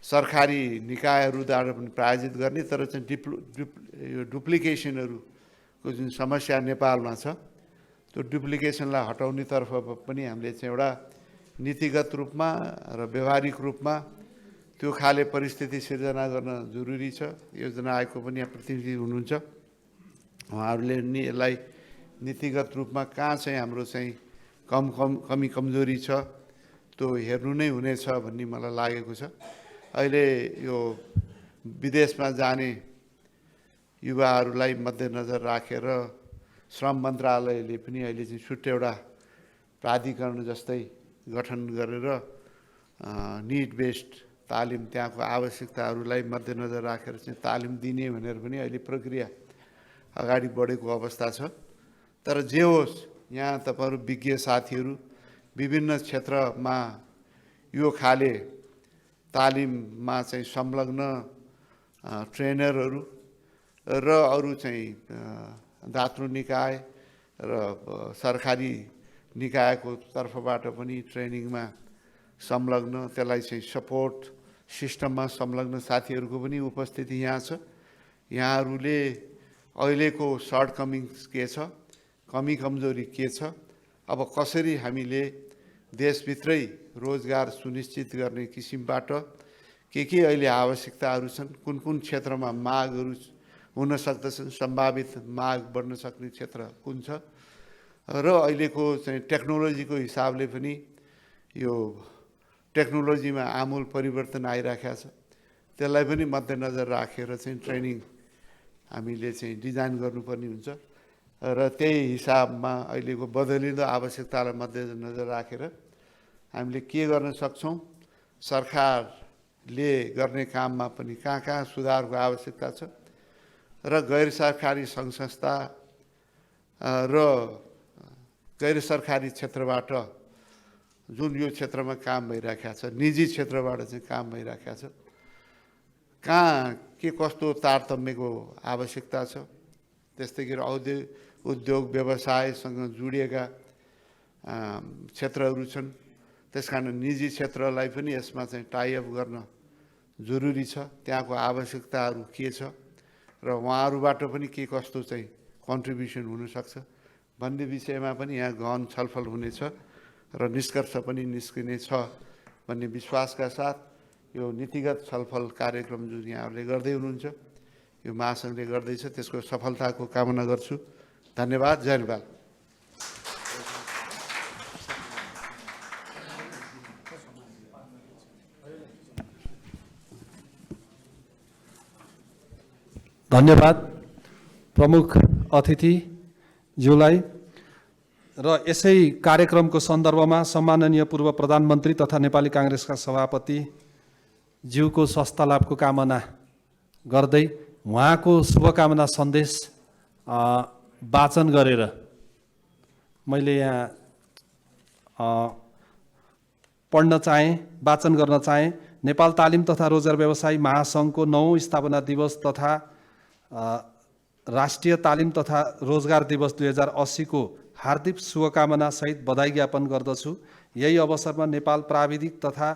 सरकारी निकायहरूद्वारा पनि प्रायोजित गर्ने, तर चाहिँ यो डुप्लिकेसनहरूको जुन समस्या नेपालमा छ त्यो डुप्लिकेसनलाई हटाउनेतर्फ पनि हामीले चाहिँ एउटा नीतिगत रूपमा र व्यवहारिक रूपमा त्यो खाले परिस्थिति सिर्जना गर्न जरुरी छ। योजना आयोगको पनि यहाँ प्रतिनिधि हुनुहुन्छ, उहाँहरूले नि यसलाई नीतिगत रूपमा कहाँ चाहिँ हाम्रो चाहिँ कमी कमजोरी छ त्यो हेर्नु नै हुनेछ भन्ने मलाई लागेको छ। अहिले यो विदेशमा जाने युवाहरूलाई मध्यनजर राखेर श्रम मन्त्रालयले पनि अहिले चाहिँ छुट्टै एउटा प्राधिकरण जस्तै गठन गरेर निड बेस्ड तालिम, त्यहाँको आवश्यकताहरूलाई मध्यनजर राखेर चाहिँ तालिम दिने भनेर पनि अहिले प्रक्रिया अगाडि बढेको अवस्था छ। तर जे होस्, यहाँ तपाईँहरू विज्ञ साथीहरू विभिन्न क्षेत्रमा यो खाले तालिममा चाहिँ संलग्न ट्रेनरहरू र अरू चाहिँ दातृ निकाय र सरकारी निकायको तर्फबाट पनि ट्रेनिङमा संलग्न, त्यसलाई चाहिँ सपोर्ट सिस्टममा संलग्न साथीहरूको पनि उपस्थिति यहाँ छ। यहाँहरूले अहिलेको सर्टकमिङ्स के छ, कमी कमजोरी के छ, अब कसरी हामीले देशभित्रै रोजगार सुनिश्चित गर्ने किसिमबाट के अहिले आवश्यकताहरू छन्, कुन कुन क्षेत्रमा मागहरू हुन सक्दछन्, सम्भावित माग बढ्न सक्ने क्षेत्र कुन छ, र अहिलेको चाहिँ टेक्नोलोजीको हिसाबले पनि यो टेक्नोलोजीमा आमूल परिवर्तन आइराखेको छ। त्यसलाई पनि मध्यनजर राखेर चाहिँ ट्रेनिङ हामीले चाहिँ डिजाइन गर्नुपर्ने हुन्छ र त्यही हिसाबमा अहिलेको बदलिँदो आवश्यकतालाई मध्यनजर राखेर हामीले के गर्न सक्छौँ, सरकारले गर्ने काममा पनि कहाँ कहाँ सुधारको आवश्यकता छ र गैर सरकारी सङ्घ संस्था र गैर सरकारी क्षेत्रबाट जुन यो क्षेत्रमा काम भइरहेको छ, निजी क्षेत्रबाट चाहिँ काम भइरहेको छ, कहाँ के कस्तो तारतम्यको आवश्यकता छ। त्यस्तै गरी उद्योग व्यवसायसँग जोडिएका क्षेत्रहरू छन्। त्यसकारण निजी क्षेत्रलाई पनि यसमा चाहिँ टाइअप गर्न जरुरी छ। त्यहाँको आवश्यकताहरू के छ र उहाँहरूबाट पनि के कस्तो चाहिँ कन्ट्रिब्युसन हुनसक्छ भन्ने विषयमा पनि यहाँ गहन छलफल हुनेछ र निष्कर्ष पनि निस्किने छ भन्ने विश्वासका साथ यो नीतिगत छलफल कार्यक्रम जुन यहाँहरूले गर्दै हुनुहुन्छ, यो महासङ्घले गर्दैछ, त्यसको सफलताको कामना गर्छु। धन्यवाद। जय नेपाल। धन्यवाद प्रमुख अतिथिज्यूलाई। र यसै कार्यक्रमको सन्दर्भमा सम्माननीय पूर्व प्रधानमन्त्री तथा नेपाली काङ्ग्रेसका सभापति ज्यूको स्वास्थ्य लाभको कामना गर्दै उहाँको शुभकामना सन्देश वाचन गरेर मैले यहाँ पढ्न चाहेँ, वाचन गर्न चाहेँ। नेपाल तालिम तथा रोजगार व्यवसायी महासङ्घको 9औं स्थापना दिवस तथा राष्ट्रिय तालिम तथा रोजगार दिवस 2080 को हार्दिक शुभकामना सहित बधाई ज्ञापन गर्दछु। यही अवसरमा नेपाल प्राविधिक तथा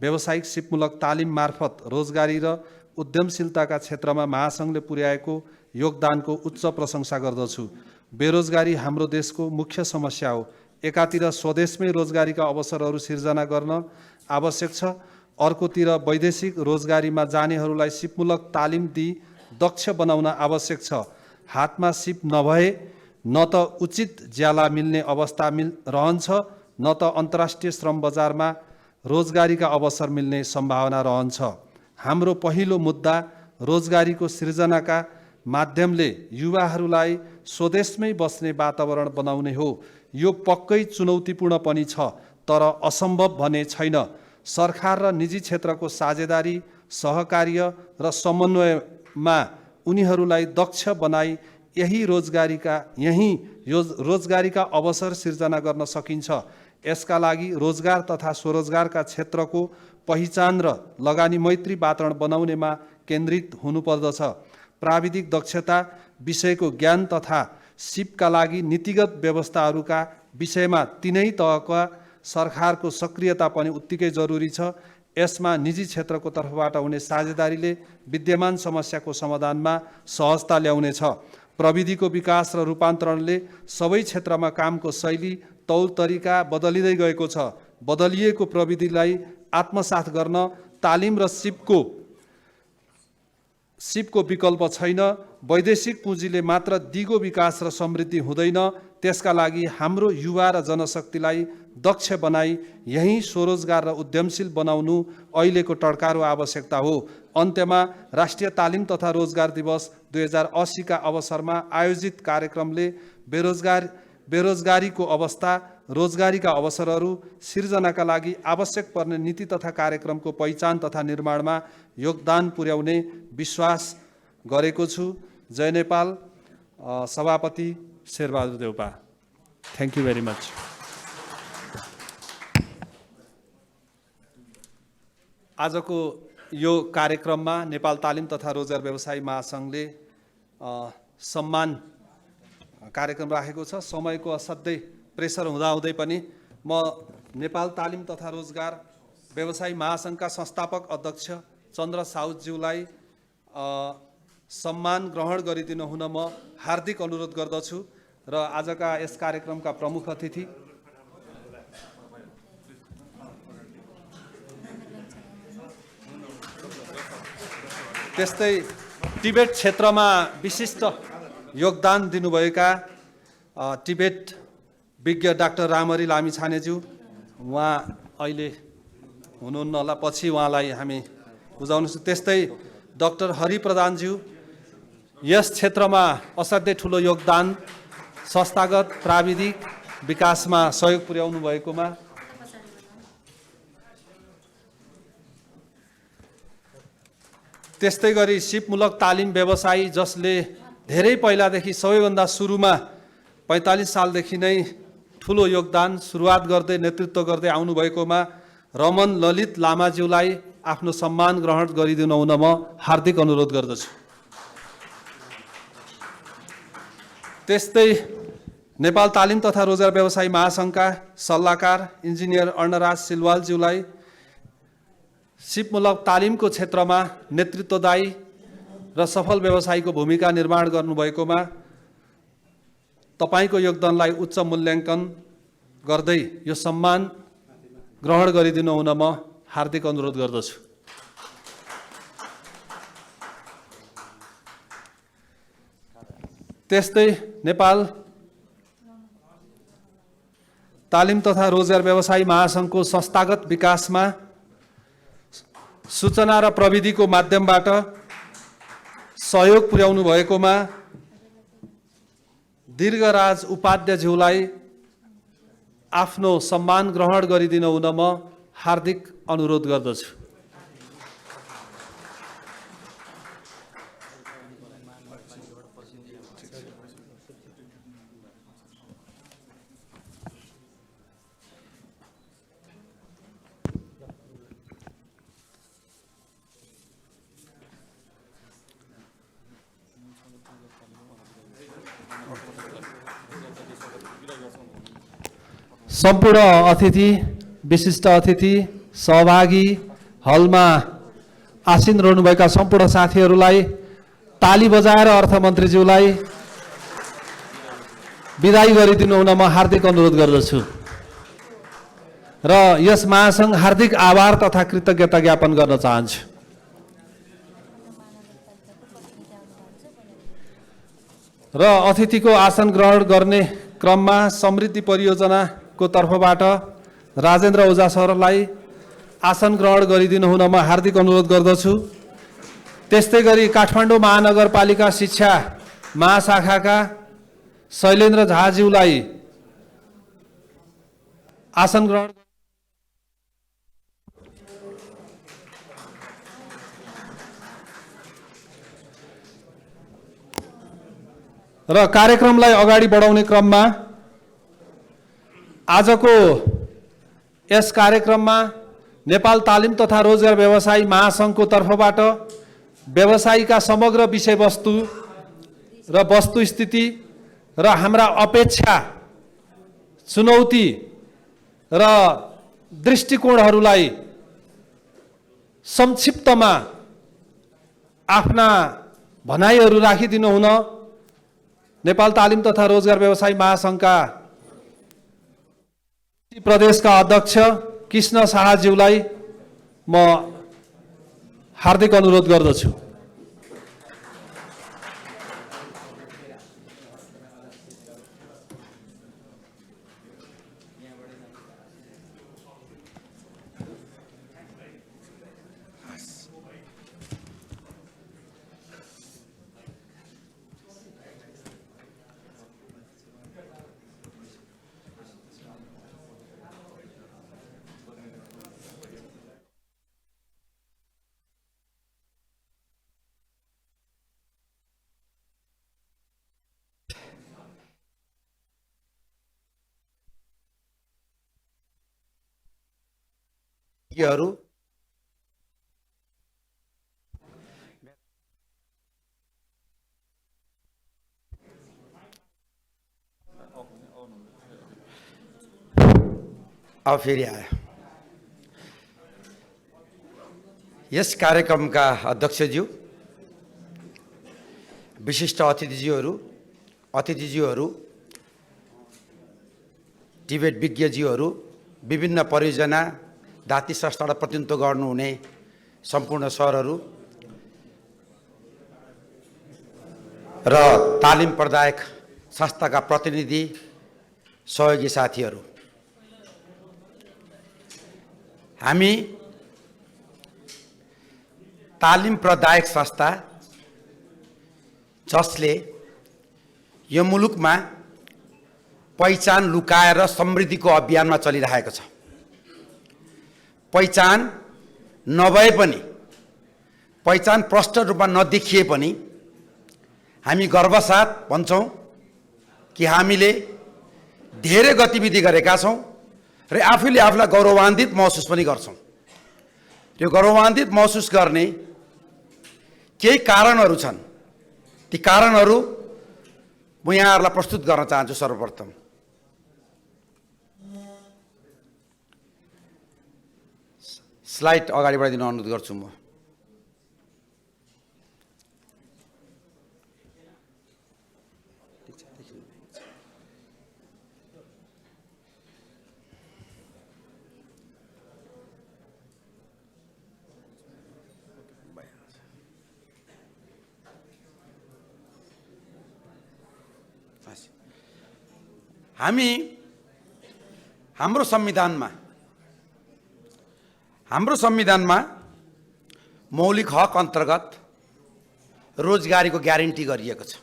व्यावसायिक सिपमूलक तालिम मार्फत रोजगारी र उद्यमशीलताका क्षेत्रमा महासङ्घले पुर्याएको योगदानको उच्च प्रशंसा गर्दछु। बेरोजगारी हाम्रो देशको मुख्य समस्या हो। एकातिर स्वदेशमै रोजगारीका अवसरहरू सिर्जना गर्न आवश्यक छ, अर्कोतिर वैदेशिक रोजगारीमा जानेहरूलाई सिपमूलक तालिम दिई दक्ष बनाउन आवश्यक छ। हातमा सिप नभए न त उचित ज्याला मिल्ने अवस्था रहन्छ, न त अन्तर्राष्ट्रिय श्रम बजारमा रोजगारीका अवसर मिल्ने सम्भावना रहन्छ। हाम्रो पहिलो मुद्दा रोजगारीको सृजनाका माध्यमले युवाहरूलाई स्वदेशमै बस्ने वातावरण बनाउने हो। यो पक्कै चुनौतीपूर्ण पनि छ, तर असम्भव भने छैन। सरकार र निजी क्षेत्रको साझेदारी, सहकार्य र समन्वयमा उनीहरूलाई दक्ष बनाई यही रोजगारीका अवसर सिर्जना गर्न सकिन्छ। यसका लागि रोजगार तथा स्वरोजगारका क्षेत्रको पहिचान र लगानी मैत्री वातावरण बनाउनेमा केन्द्रित हुनुपर्दछ। प्राविधिक दक्षता विषयको ज्ञान तथा सिपका लागि नीतिगत व्यवस्थाहरूका विषयमा तीनै तहका सरकारको सक्रियता पनि उत्तिकै जरुरी छ। यसमा निजी क्षेत्रको तर्फबाट हुने साझेदारीले विद्यमान समस्याको समाधानमा सहजता ल्याउनेछ। प्रविधिको विकास र रूपान्तरणले सबै क्षेत्रमा कामको शैली, तौल तरिका बदलिँदै गएको छ। बदलिएको प्रविधिलाई आत्मसात गर्न तालिम र सिपको विकल्प छैन। वैदेशिक पुँजीले मात्र दिगो विकास र समृद्धि हुँदैन। त्यसका लागि हाम्रो युवा र जनशक्तिलाई दक्ष बनाई यही स्वरोजगार र उद्यमशील बनाउनु अहिलेको टड्कारो आवश्यकता हो। अन्त्यमा राष्ट्रिय तालिम तथा रोजगार दिवस 2080 का अवसरमा आयोजित कार्यक्रमले बेरोजगारीको अवस्था, रोजगारीका अवसरहरू सिर्जनाका लागि आवश्यक पर्ने नीति तथा कार्यक्रमको पहिचान तथा निर्माणमा योगदान पुर्याउने विश्वास गरेको छु। जय नेपाल। सभापति Sherbahadur Deuba. Thank you very much. आजको यो कार्यक्रममा नेपाल तालिम तथा रोजगार व्यवसायी महासङ्घले सम्मान कार्यक्रम राखेको छ। समयको असाध्यै प्रेसर हुँदाहुँदै पनि म नेपाल तालिम तथा रोजगार व्यवसायी महासङ्घका संस्थापक अध्यक्ष चन्द्र साउदज्यूलाई सम्मान ग्रहण गरिदिनु हुन म हार्दिक अनुरोध गर्दछु। र आजका यस कार्यक्रमका प्रमुख अतिथि त्यस्तै टिबेट क्षेत्रमा विशिष्ट योगदान दिनुभएका टिबेट विज्ञ डाक्टर रामहरि लामिछानेज्यू, उहाँ अहिले हुनुहुन्न होला, पछि उहाँलाई हामी बुझाउनेछौँ। त्यस्तै डाक्टर हरि प्रधानज्यू यस क्षेत्रमा असाध्यै ठुलो योगदान, संस्थागत प्राविधिक विकासमा सहयोग पुर्याउनु भएकोमा, त्यस्तै गरी सिपमूलक तालिम व्यवसायी जसले धेरै पहिलादेखि सबैभन्दा सुरुमा 45 सालदेखि नै ठुलो योगदान सुरुवात गर्दै नेतृत्व गर्दै आउनुभएकोमा रमन ललित लामाज्यूलाई आफ्नो सम्मान ग्रहण गरिदिनु हुन म हार्दिक अनुरोध गर्दछु। त्यस्तै नेपाल तालिम तथा रोजगार व्यवसायी महासङ्घका सल्लाहकार इन्जिनियर अर्णराज सिलवालज्यूलाई सिपमूलक तालिमको क्षेत्रमा नेतृत्वदायी र सफल व्यवसायीको भूमिका निर्माण गर्नुभएकोमा तपाईँको योगदानलाई उच्च मूल्याङ्कन गर्दै यो सम्मान ग्रहण गरिदिनु हुन म हार्दिक अनुरोध गर्दछु। त्यस्तै नेपाल तालिम तथा रोजगार व्यवसायी महासङ्घको संस्थागत विकासमा सूचना र प्रविधिको माध्यमबाट सहयोग पुर्याउनु भएकोमा दीर्घराज उपाध्यायज्यूलाई आफ्नो सम्मान ग्रहण गरिदिनु हुन म हार्दिक अनुरोध गर्दछु। सम्पूर्ण अतिथि, विशिष्ट अतिथि, सहभागी, हलमा आसीन रहनुभएका सम्पूर्ण साथीहरूलाई ताली बजाएर अर्थमन्त्रीज्यूलाई बिदाई गरिदिनु हुन म हार्दिक अनुरोध गर्दछु र यस महासङ्घ हार्दिक आभार तथा कृतज्ञता ज्ञापन गर्न चाहन्छु। र अतिथिको आसन ग्रहण गर्ने क्रममा समृद्धि परियोजनाको तर्फबाट राजेन्द्र ओझा सरलाई आसन ग्रहण गरिदिनु हुन म हार्दिक अनुरोध गर्दछु। त्यस्तै गरी काठमाडौँ महानगरपालिका शिक्षा महाशाखाका शैलेन्द्र झाज्यूलाई आसन ग्रहण र कार्यक्रमलाई अगाडि बढाउने क्रममा आजको यस कार्यक्रममा नेपाल तालिम तथा रोजगार व्यवसायी महासङ्घको तर्फबाट व्यवसायीका समग्र विषयवस्तु र वस्तुस्थिति र हाम्रा अपेक्षा, चुनौती र दृष्टिकोणहरूलाई संक्षिप्तमा आफ्ना भनाइहरू राखिदिनु हुन नेपाल तालिम तथा रोजगार व्यवसायी महासङ्घका प्रदेशका अध्यक्ष कृष्ण शाहज्यूलाई म हार्दिक अनुरोध गर्दछु। अब फेरि आयो। यस कार्यक्रमका अध्यक्षज्यू, विशिष्ट अतिथिज्यूहरू, टिबेट विज्ञज्यूहरू, विभिन्न परियोजना दाती संस्थालाई प्रतिनिधित्व गर्नुहुने सम्पूर्ण सरहरू र तालिम प्रदायक संस्थाका प्रतिनिधि, सहयोगी साथीहरू, हामी तालिम प्रदायक संस्था जसले यो मुलुकमा पहिचान लुकाएर समृद्धिको अभियानमा चलिरहेको छ। पहिचान नभए पनि, पहिचान प्रष्ट रूपमा नदेखिए पनि हामी गर्वसाथ भन्छौँ कि हामीले धेरै गतिविधि गरेका छौँ र आफूले आफूलाई गौरवान्वित महसुस पनि गर्छौँ। यो गौरवान्वित महसुस गर्ने केही कारणहरू छन्। ती कारणहरू म यहाँहरूलाई प्रस्तुत गर्न चाहन्छु। सर्वप्रथम स्लाइड अगाडि बढाइदिन अनुरोध गर्छु म। हामी हाम्रो संविधानमा मौलिक हक अन्तर्गत रोजगारीको ग्यारेन्टी गरिएको छ।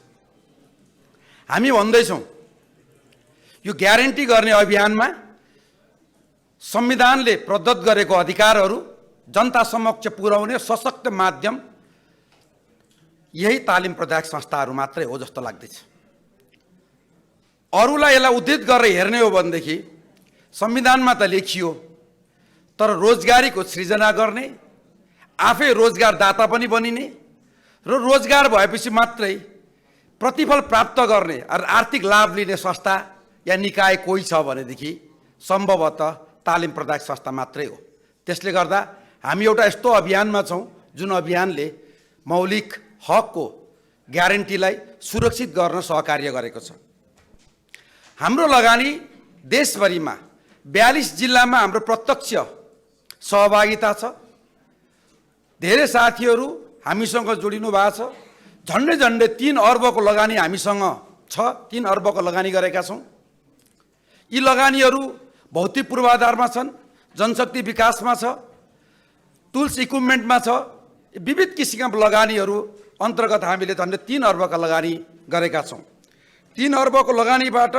हामी भन्दैछौँ यो ग्यारेन्टी गर्ने अभियानमा संविधानले प्रदत्त गरेको अधिकारहरू जनता समक्ष पुर्याउने सशक्त माध्यम यही तालिम प्रदायक संस्थाहरू मात्रै हो जस्तो लाग्दैछ। अरूलाई यसलाई उद्धृत गरेर हेर्ने हो भनेदेखि संविधानमा त लेखियो, तर रोजगारीको सृजना गर्ने, आफै रोजगारदाता पनि बनिने र रोजगार भएपछि मात्रै प्रतिफल प्राप्त गर्ने आर्थिक लाभ लिने संस्था या निकाय कोही छ भनेदेखि सम्भवतः तालिम प्रदायक संस्था मात्रै हो। त्यसले गर्दा हामी एउटा यस्तो अभियानमा छौँ जुन अभियानले मौलिक हकको ग्यारेन्टीलाई सुरक्षित गर्न सहकार्य गरेको छ। हाम्रो लगानी देशभरिमा 42 जिल्लामा हाम्रो प्रत्यक्ष सहभागिता छ। धेरै साथीहरू हामीसँग जोडिनु भएको छ। झन्डै 3 अर्बको लगानी हामीसँग छ। 3 अर्बको लगानी गरेका छौँ। यी लगानीहरू भौतिक पूर्वाधारमा छन्, जनशक्ति विकासमा छ, टुल्स इक्विपमेन्टमा छ। विविध किसिमका लगानीहरू अन्तर्गत हामीले झन्डै 3 अर्बका लगानी गरेका छौँ। 3 अर्बको लगानीबाट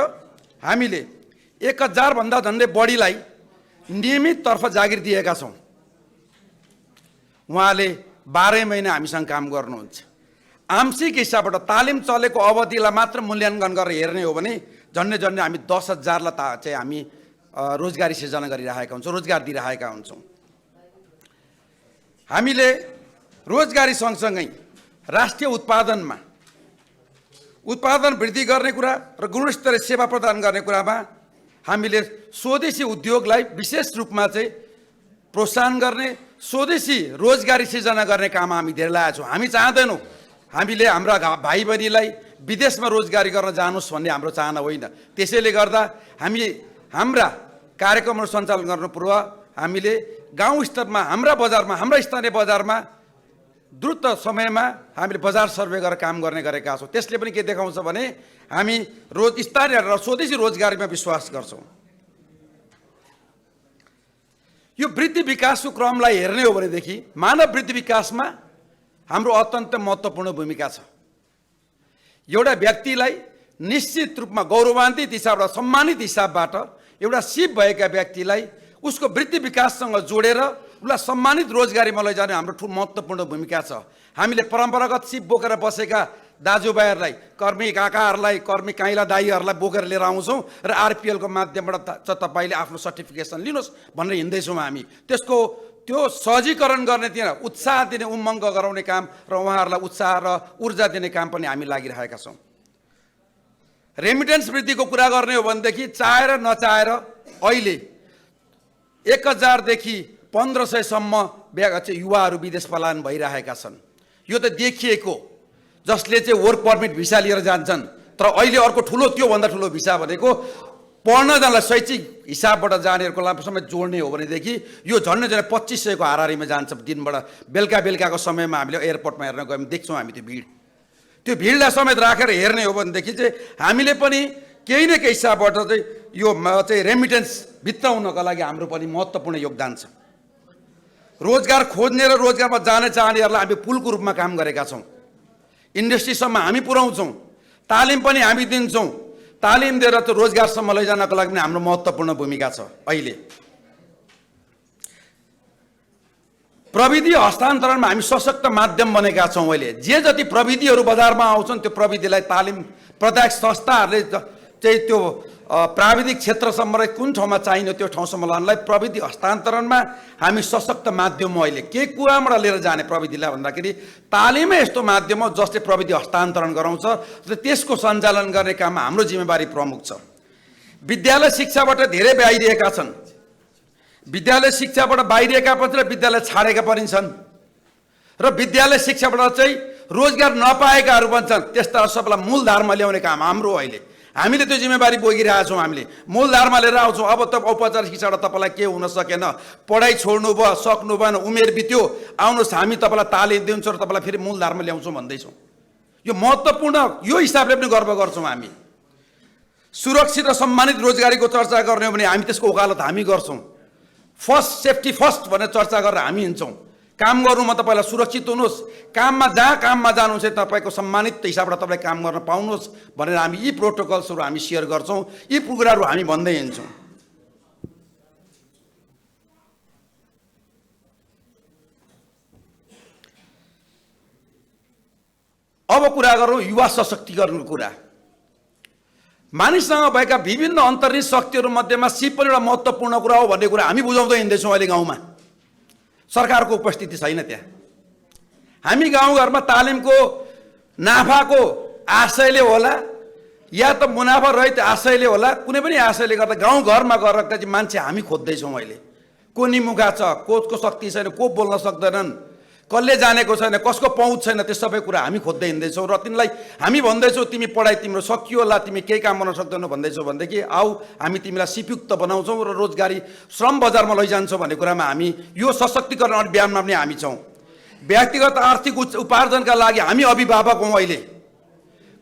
हामीले 1000 भन्दा झन्डै बढीलाई नियमित तर्फ जागिर दिएका छौँ। उहाँले 12 महिना हामीसँग काम गर्नुहुन्छ। आंशिक हिसाबबाट तालिम चलेको अवधिलाई मात्र मूल्याङ्कन गरेर हेर्ने हो भने झन्डै हामी 10,000लाई चाहिँ हामी रोजगारी सृजना गरिरहेका हुन्छौँ, रोजगार दिइरहेका हुन्छौँ। हामीले रोजगारी सँगसँगै राष्ट्रिय उत्पादन वृद्धि गर्ने कुरा र गुणस्तरीय सेवा प्रदान गर्ने कुरामा हामीले स्वदेशी उद्योगलाई विशेष रूपमा चाहिँ प्रोत्साहन गर्ने, स्वदेशी रोजगारी सृजना गर्ने काम हामी धेरै लागेका छौँ। हामी चाहदैनौँ हामीले हाम्रा भाइ बहिनीलाई विदेशमा रोजगारी गर्न जानुहोस् भन्ने हाम्रो चाहना होइन। त्यसैले गर्दा हामी हाम्रा कार्यक्रमहरू सञ्चालन गर्नु पूर्व हामीले गाउँ स्तरमा हाम्रा बजारमा, हाम्रा स्थानीय बजारमा द्रुत समयमा हामीले बजार सर्वे गरेर काम गर्ने गरेका छौँ। त्यसले पनि के देखाउँछ भने हामी स्थानीय र स्वदेशी रोजगारीमा विश्वास गर्छौँ। यो वृद्धि विकासको क्रमलाई हेर्ने हो भनेदेखि मानव वृद्धि विकासमा हाम्रो अत्यन्त महत्त्वपूर्ण भूमिका छ। एउटा व्यक्तिलाई निश्चित रूपमा गौरवान्वित हिसाबबाट, सम्मानित हिसाबबाट एउटा सिप भएका व्यक्तिलाई उसको वृद्धि विकाससँग जोडेर उसलाई सम्मानित रोजगारीमा लैजाने हाम्रो ठुलो महत्त्वपूर्ण भूमिका छ। हामीले परम्परागत सिप बोकेर बसेका दाजुभाइहरूलाई, कर्मी काकाहरूलाई, कर्मी काइला दाईहरूलाई बोकेर लिएर आउँछौँ र आरपिएलको माध्यमबाट तपाईँले आफ्नो सर्टिफिकेसन लिनुहोस् भनेर हिँड्दैछौँ हामी। त्यो सहजीकरण गर्ने, त्यहाँ उत्साह दिने, उमङ्ग गराउने काम र उहाँहरूलाई उत्साह र ऊर्जा दिने काम पनि हामी लागिरहेका छौँ। रेमिटेन्स वृद्धिको कुरा गर्ने हो भनेदेखि चाहेर नचाहेर अहिले 1000 देखि 1500सम्म युवाहरू विदेश पलायन भइरहेका छन्। यो त देखिएको, जसले चाहिँ वर्क परमिट भिसा लिएर जान्छन्। तर अहिले अर्को त्योभन्दा ठुलो भिसा भनेको पढ्न जानलाई शैक्षिक हिसाबबाट जानेहरूको लागि समेत जोड्ने हो भनेदेखि यो झन्डै 2500को हाराहारीमा जान्छ दिनबाट। बेलुकाको समयमा हामीले एयरपोर्टमा हेर्न गयौँ, देख्छौँ हामी त्यो भिडलाई समेत राखेर हेर्ने हो भनेदेखि चाहिँ हामीले पनि केही न केही हिसाबबाट चाहिँ यो चाहिँ रेमिटेन्स भित्राउनका लागि हाम्रो पनि महत्त्वपूर्ण योगदान छ। रोजगार खोज्ने र रोजगारमा जान चाहनेहरूलाई हामी पुलको रूपमा काम गरेका छौँ। इन्डस्ट्रीसम्म हामी पुर्याउँछौँ, तालिम पनि हामी दिन्छौँ। तालिम दिएर त्यो रोजगारसम्म लैजानको लागि पनि हाम्रो महत्त्वपूर्ण भूमिका छ। अहिले प्रविधि हस्तान्तरणमा हामी सशक्त माध्यम बनेका छौँ। अहिले जे जति प्रविधिहरू बजारमा आउँछन् त्यो प्रविधिलाई तालिम प्रदायक संस्थाहरूले चाहिँ त्यो प्राविधिक क्षेत्रसम्म र कुन ठाउँमा चाहिने त्यो ठाउँसम्म लानलाई प्रविधि हस्तान्तरणमा हामी सशक्त माध्यम हो। अहिले के कुराबाट लिएर जाने प्रविधिलाई भन्दाखेरि तालिमै यस्तो माध्यम हो जसले प्रविधि हस्तान्तरण गराउँछ र त्यसको सञ्चालन गर्ने काममा हाम्रो जिम्मेवारी प्रमुख छ। विद्यालय शिक्षाबाट धेरै बाहिरिएका छन्, विद्यालय शिक्षाबाट बाहिरिएका पनि र विद्यालय छाडेका पनि छन् र विद्यालय शिक्षाबाट चाहिँ रोजगार नपाएकाहरू पनि छन्। त्यस्ता सबैलाई मूलधारमा ल्याउने काम हाम्रो हो। अहिले हामीले त्यो जिम्मेवारी बोकिरहेका छौँ। हामीले मूलधारमा लिएर आउँछौँ। अब त औपचारिक शिक्षाबाट तपाईँलाई के हुन सकेन, पढाइ छोड्नु भयो, सक्नु भएन, उमेर बित्यो, आउनुहोस् हामी तपाईँलाई तालिम दिन्छौँ र तपाईँलाई फेरि मूलधारमा ल्याउँछौँ भन्दैछौँ। यो महत्त्वपूर्ण, यो हिसाबले पनि गर्व गर्छौँ। हामी सुरक्षित र सम्मानित रोजगारीको चर्चा गर्ने हो भने हामी त्यसको वकालत हामी गर्छौँ। फर्स्ट सेफ्टी फर्स्ट भनेर चर्चा गरेर हामी हिँड्छौँ। काम गर्नुमा तपाईँलाई सुरक्षित हुनुहोस्, काममा जहाँ काममा जानुहुन्छ तपाईँको सम्मानित हिसाबबाट तपाईँले काम गर्न पाउनुहोस् भनेर हामी यी प्रोटोकल्सहरू हामी सेयर गर्छौँ। यी कुराहरू हामी भन्दै हिँड्छौँ। अब कुरा गरौँ युवा सशक्तिकरणको कुरा। मानिससँग भएका विभिन्न अन्तर्निहित शक्तिहरू मध्येमा सिप पनि एउटा महत्त्वपूर्ण कुरा हो भन्ने कुरा हामी बुझाउँदै हिँड्दैछौँ। अहिले गाउँमा सरकारको उपस्थिति छैन। त्यहाँ हामी गाउँघरमा तालिमको नाफाको आशयले होला या त मुनाफा रहित आशयले होला, कुनै पनि आशयले गर्दा गाउँघरमा गएर चाहिँ मान्छे हामी खोज्दैछौँ। अहिले को निमुखा छ, को शक्ति छैन, को बोल्न सक्दैनन्, कसले जानेको छैन, कसको पहुँच छैन, त्यो सबै कुरा हामी खोज्दै हिँड्दैछौँ। र तिमीलाई हामी भन्दैछौँ तिमी पढाइ तिम्रो सकियो होला, तिमी केही काम गर्न सक्दैनौ भन्दैछौ भनेदेखि आऊ हामी तिमीलाई सिपयुक्त बनाउँछौँ र रोजगारी श्रम बजारमा लैजान्छौँ भन्ने कुरामा हामी यो सशक्तिकरण अभियानमा पनि हामी छौँ। व्यक्तिगत आर्थिक उपार्जनका लागि हामी अभिभावक हौँ। अहिले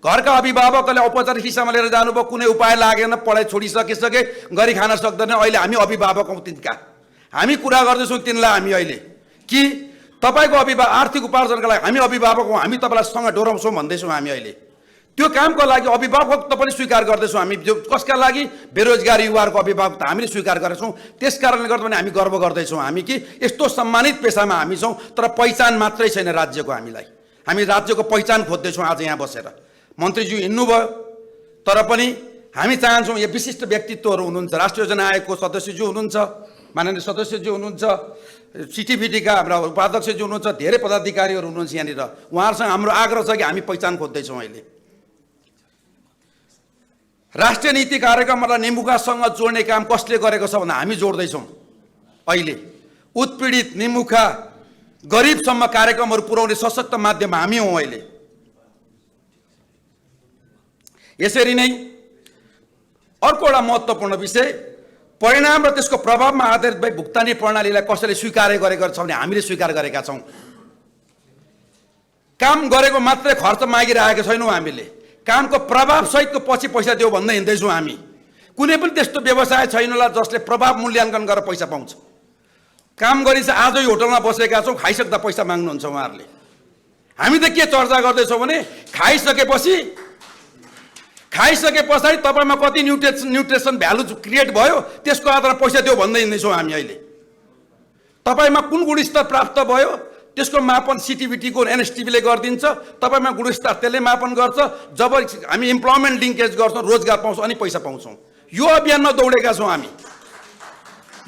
घरका अभिभावकले औपचारिक शिक्षामा लिएर जानुभयो, कुनै उपाय लागेन, पढाइ छोडिसके गरी खान सक्दैन, अहिले हामी अभिभावक हौँ तिनका। हामी कुरा गर्दैछौँ तिनलाई हामी अहिले कि तपाईँको आर्थिक उपार्जनका लागि हामी अभिभावक हौँ, हामी तपाईँलाई सँग डोराउँछौँ भन्दैछौँ। हामी अहिले त्यो कामको लागि अभिभावकत्व पनि स्वीकार गर्दैछौँ। हामी जो कसका लागि बेरोजगार युवाहरूको अभिभावकता हामीले स्वीकार गरेछौँ। त्यस कारणले गर्दा पनि हामी गर्व गर्दैछौँ हामी कि यस्तो सम्मानित पेसामा हामी छौँ। तर पहिचान मात्रै छैन राज्यको हामीलाई, हामी राज्यको पहिचान खोज्दैछौँ। आज यहाँ बसेर मन्त्रीज्यू हिँड्नुभयो, तर पनि हामी चाहन्छौँ यो विशिष्ट व्यक्तित्वहरू हुनुहुन्छ, राष्ट्रिय योजना आयोगको सदस्यज्यू हुनुहुन्छ, माननीय सदस्यज्यू हुनुहुन्छ, सिटिभिटीका हाम्रा उपाध्यक्षज्यू हुनुहुन्छ, धेरै पदाधिकारीहरू हुनुहुन्छ यहाँनिर। उहाँहरूसँग हाम्रो आग्रह छ कि हामी पहिचान खोज्दैछौँ। अहिले राष्ट्रिय नीति कार्यक्रमलाई निमुखासँग जोड्ने काम कसले गरेको छ भन्दा हामी जोड्दैछौँ। अहिले उत्पीडित, निमुखा, गरिबसम्म कार्यक्रमहरू पुर्याउने सशक्त माध्यम हामी हौँ। अहिले यसरी नै अर्को एउटा महत्त्वपूर्ण विषय परिणाम र त्यसको प्रभावमा आधारित भई भुक्तानी प्रणालीलाई कसैले स्वीकार गरेको छ भने हामीले स्वीकार गरेका छौँ। काम गरेको मात्रै खर्च मागिरहेका छैनौँ। हामीले कामको प्रभावसहितको पछि पैसा दियो भन्दै हिँड्दैछौँ। हामी कुनै पनि त्यस्तो व्यवसाय छैन होला जसले प्रभाव मूल्याङ्कन गरेर पैसा पाउँछ। काम गरिन्छ, आजै होटलमा बसेका छौँ, खाइसक्दा पैसा माग्नुहुन्छ उहाँहरूले। हामी त के चर्चा गर्दैछौँ भने खाइसके पछाडि तपाईँमा कति न्युट्रिसन भ्यालु क्रिएट भयो त्यसको आधारमा पैसा दियो भन्दै हिँड्दैछौँ हामी। अहिले तपाईँमा कुन गुणस्तर प्राप्त भयो त्यसको मापन सिटिभिटीको एनएसटिभीले गरिदिन्छ। तपाईँमा गुणस्तर त्यसले मापन गर्छ। जब हामी इम्प्लोइमेन्ट लिङ्केज गर्छौँ, रोजगार पाउँछौँ अनि पैसा पाउँछौँ। यो अभियानमा दौडेका छौँ हामी।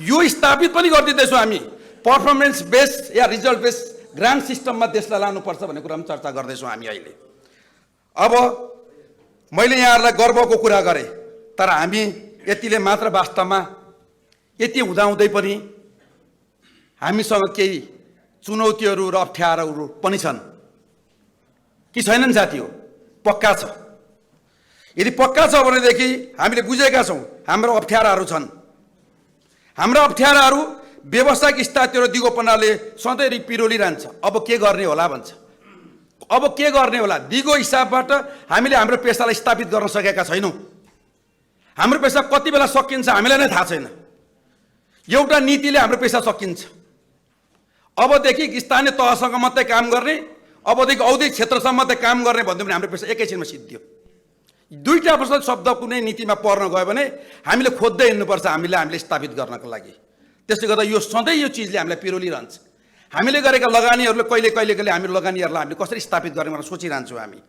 यो स्थापित पनि गरिदिँदैछौँ हामी। पर्फर्मेन्स बेस्ड या रिजल्ट बेस्ड ग्रान्ट सिस्टममा देशलाई लानुपर्छ भन्ने कुरामा चर्चा गर्दैछौँ हामी अहिले। अब मैले यहाँहरूलाई गर्वको कुरा गरेँ, तर हामी यतिले मात्र वास्तवमा यति हुँदाहुँदै पनि हामीसँग केही चुनौतीहरू र अप्ठ्याराहरू पनि छन् कि छैनन् साथी? हो, पक्का छ। यदि पक्का छ भनेदेखि हामीले बुझेका छौँ हाम्रो अप्ठ्याराहरू छन्। हाम्रो अप्ठ्याराहरू व्यावसायिक स्थिति र दिगोपनाले सधैँ पिरोलिरहन्छ। अब के गर्ने होला भन्छ। अब के गर्ने होला? दिगो हिसाबबाट हामीले हाम्रो पेसालाई स्थापित गर्न सकेका छैनौँ। हाम्रो पेसा कति बेला सकिन्छ हामीलाई नै थाहा छैन। एउटा नीतिले हाम्रो पेसा सकिन्छ। अबदेखि स्थानीय तहसँग मात्रै काम गर्ने, अबदेखि औद्योगिक क्षेत्रसम्म मात्रै काम गर्ने भन्दा पनि हाम्रो पेसा एकैछिनमा सिद्धियो। दुईटा वर्ष शब्द कुनै नीतिमा पर्न गयो भने हामीले खोज्दै हिँड्नुपर्छ हामीले स्थापित गर्नको लागि। त्यसले गर्दा यो सधैँ यो चिजले हामीलाई पिरोलिरहन्छ। हामीले गरेका लगानीहरूले कहिले हामी लगानीहरूलाई हामीले कसरी स्थापित गर्ने भनेर सोचिरहन्छौँ। हामी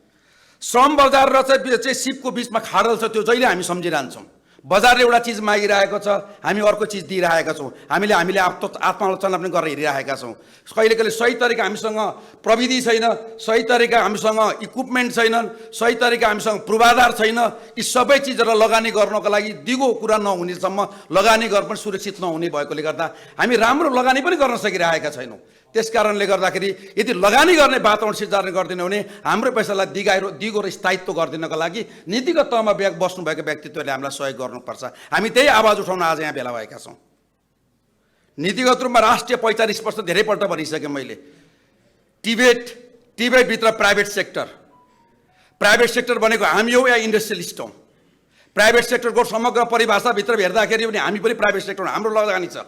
श्रम बजार र चाहिँ सिपको बिचमा खाडल छ, त्यो जहिले हामी सम्झिरहन्छौँ। बजारले एउटा चिज मागिरहेको छ, हामी अर्को चिज दिइरहेका छौँ। हामीले आत्मालोचना पनि गरेर हिँडिरहेका छौँ। कहिले सही तरिका हामीसँग प्रविधि छैन, सही तरिका हामीसँग इक्विपमेन्ट छैनन्, सही तरिका हामीसँग पूर्वाधार छैन। यी सबै चिजहरूलाई लगानी गर्नको लागि दिगो कुरा नहुनेसम्म लगानी गर्न पनि सुरक्षित नहुने भएकोले गर्दा हामी राम्रो लगानी पनि गर्न सकिरहेका छैनौँ। त्यस कारणले गर्दाखेरि यदि लगानी गर्ने वातावरण सिर्जना गर्दैन भने हाम्रो पैसालाई दिगो र स्थायित्व गरिदिनको लागि नीतिगत तहमा बस्नुभएका व्यक्तित्वले हामीलाई सहयोग गर्नुपर्छ। हामी त्यही आवाज उठाउन आज यहाँ भेला भएका छौँ। नीतिगत रूपमा राष्ट्रिय पहिचान स्पष्ट धेरैपल्ट भनिसकेँ मैले। टिबेटभित्र प्राइभेट सेक्टर भनेको हामी हो या इन्डस्ट्रियलिस्ट हौँ? प्राइभेट सेक्टरको समग्र परिभाषाभित्र हेर्दाखेरि पनि हामी पनि प्राइभेट सेक्टर, हाम्रो लगानी छ,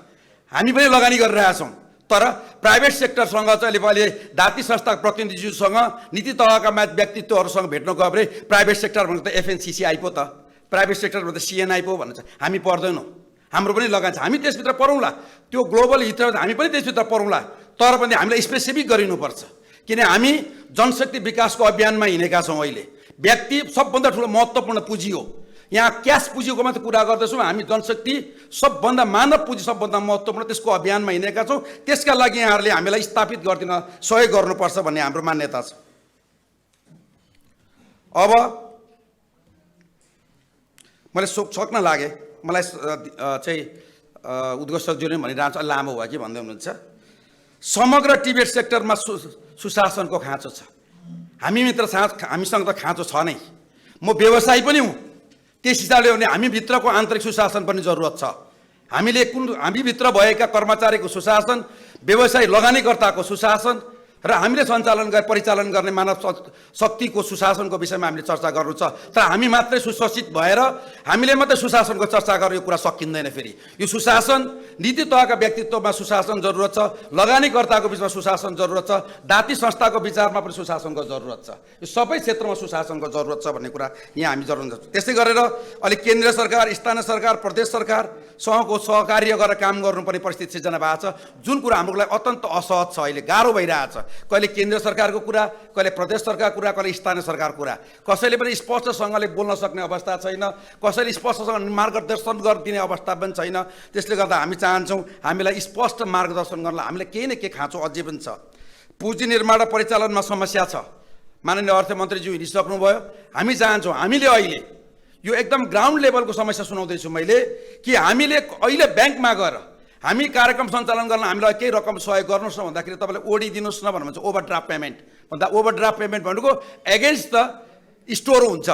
हामी पनि लगानी गरिरहेछौँ। तर प्राइभेट सेक्टरसँग चाहिँ अहिले दाती संस्था प्रतिनिधिज्यूसँग नीति तहका व्यक्तित्वहरूसँग भेट्न गयो भने प्राइभेट सेक्टर भनेको त एफएनसिसी आइपो, त प्राइभेट सेक्टर भनेको त सिएनआई पो भन्छ। हामी पर्दैनौँ, हाम्रो पनि लगानी छ, हामी त्यसभित्र पढौँला, त्यो ग्लोबल हित हामी पनि त्यसभित्र पढौँला। तर पनि हामीलाई स्पेसिफिक गरिनुपर्छ, किन हामी जनशक्ति विकासको अभियानमा हिँडेका छौँ। अहिले व्यक्ति सबभन्दा ठुलो महत्त्वपूर्ण पुँजी हो। यहाँ क्यास पुँजीको मात्रै कुरा गर्दैछौँ, हामी जनशक्ति सबभन्दा मानव पुँजी सबभन्दा महत्त्वपूर्ण, त्यसको अभियानमा हिँडेका छौँ। त्यसका लागि यहाँहरूले हामीलाई स्थापित गरिदिन सहयोग गर्नुपर्छ भन्ने हाम्रो मान्यता छ। अब मैले सक्न लागे, मलाई चाहिँ उद्घोष सचिवले भनिरहन्छ लामो भयो कि भन्दै हुनुहुन्छ। समग्र टिबेट सेक्टरमा सुशासनको खाँचो छ। हामीसँग त खाँचो छ नै। म व्यवसायी पनि हुँ, त्यस हिसाबले भने हामीभित्रको आन्तरिक सुशासन पनि जरुरत छ। हामीभित्र भएका कर्मचारीको सुशासन, व्यवसायी लगानीकर्ताको सुशासन र हामीले परिचालन गर्ने मानव शक्तिको सुशासनको विषयमा हामीले चर्चा गर्नु छ। तर हामी मात्रै सुशासित भएर हामीले मात्रै सुशासनको चर्चा गर्ने यो कुरा सकिँदैन। फेरि यो सुशासन नीति तहका व्यक्तित्वमा सुशासन जरुरत छ, लगानीकर्ताको बिचमा सुशासन जरुरत छ, दाती संस्थाको विचारमा पनि सुशासनको जरुरत छ। यो सबै क्षेत्रमा सुशासनको जरुरत छ भन्ने कुरा यहाँ हामी जरुरत छ। त्यसै गरेर अहिले केन्द्र सरकार, स्थानीय सरकार, प्रदेश सरकारसँगको सहकार्य गरेर काम गर्नुपर्ने परिस्थिति सिर्जना भएको छ, जुन कुरा हाम्रो लागि अत्यन्त असहज छ। अहिले गाह्रो भइरहेछ। कहिले केन्द्र सरकारको कुरा, कहिले प्रदेश सरकारको कुरा, कहिले स्थानीय सरकारको कुरा। कसैले पनि स्पष्टसँगले बोल्न सक्ने अवस्था छैन, कसैले स्पष्टसँग मार्गदर्शन गरिदिने अवस्था पनि छैन। त्यसले गर्दा हामी चाहन्छौँ हामीलाई स्पष्ट मार्गदर्शन गर्न हामीलाई केही न केही खाँचो अझै पनि छ। पुँजी निर्माण र परिचालनमा समस्या छ। माननीय अर्थमन्त्रीज्यू हिँडिसक्नुभयो। हामी चाहन्छौँ, हामीले अहिले यो एकदम ग्राउन्ड लेभलको समस्या सुनाउँदैछु मैले, कि हामीले अहिले ब्याङ्कमा गएर हामी कार्यक्रम सञ्चालन गर्न हामीलाई केही रकम सहयोग गर्नुहोस् न भन्दाखेरि तपाईँले ओडी दिनुहोस् न भनेर भन्छ। ओभरड्राफ्ट पेमेन्ट भन्दा ओभरड्राफ्ट पेमेन्ट भनेको एगेन्स्ट द स्टोर हुन्छ।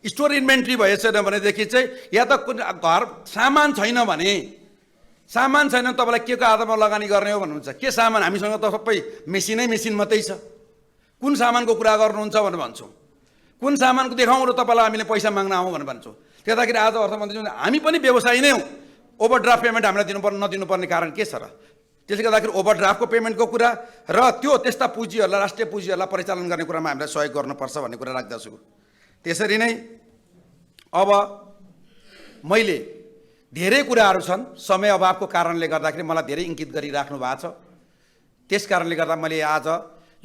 स्टोर इन्भेन्ट्री भए छैन भनेदेखि चाहिँ या त कुन घर सामान छैन भने, सामान छैन तपाईँलाई के को आधारमा लगानी गर्ने हो भन्नुहुन्छ। के सामान? हामीसँग त सबै मेसिन मात्रै छ। कुन सामानको कुरा गर्नुहुन्छ भनेर भन्छौँ। कुन सामानको देखाउँ र तपाईँलाई हामीले पैसा माग्न आउँ भनेर भन्छौँ। त्यताखेरि आज अर्थमन्त्री हामी पनि व्यवसायी नै हौँ। ओभरड्राफ्ट पेमेन्ट हामीलाई नदिनुपर्ने कारण के छ र? त्यसले गर्दाखेरि ओभरड्राफ्टको पेमेन्टको कुरा र त्यस्ता पुँजीहरूलाई, राष्ट्रिय पुँजीहरूलाई परिचालन गर्ने कुरामा हामीलाई सहयोग गर्नुपर्छ भन्ने कुरा राख्दछु। त्यसरी नै अब मैले धेरै कुराहरू छन्, समय अभावको कारणले गर्दाखेरि मलाई धेरै इङ्गित गरिराख्नु भएको छ। त्यस कारणले गर्दा मैले आज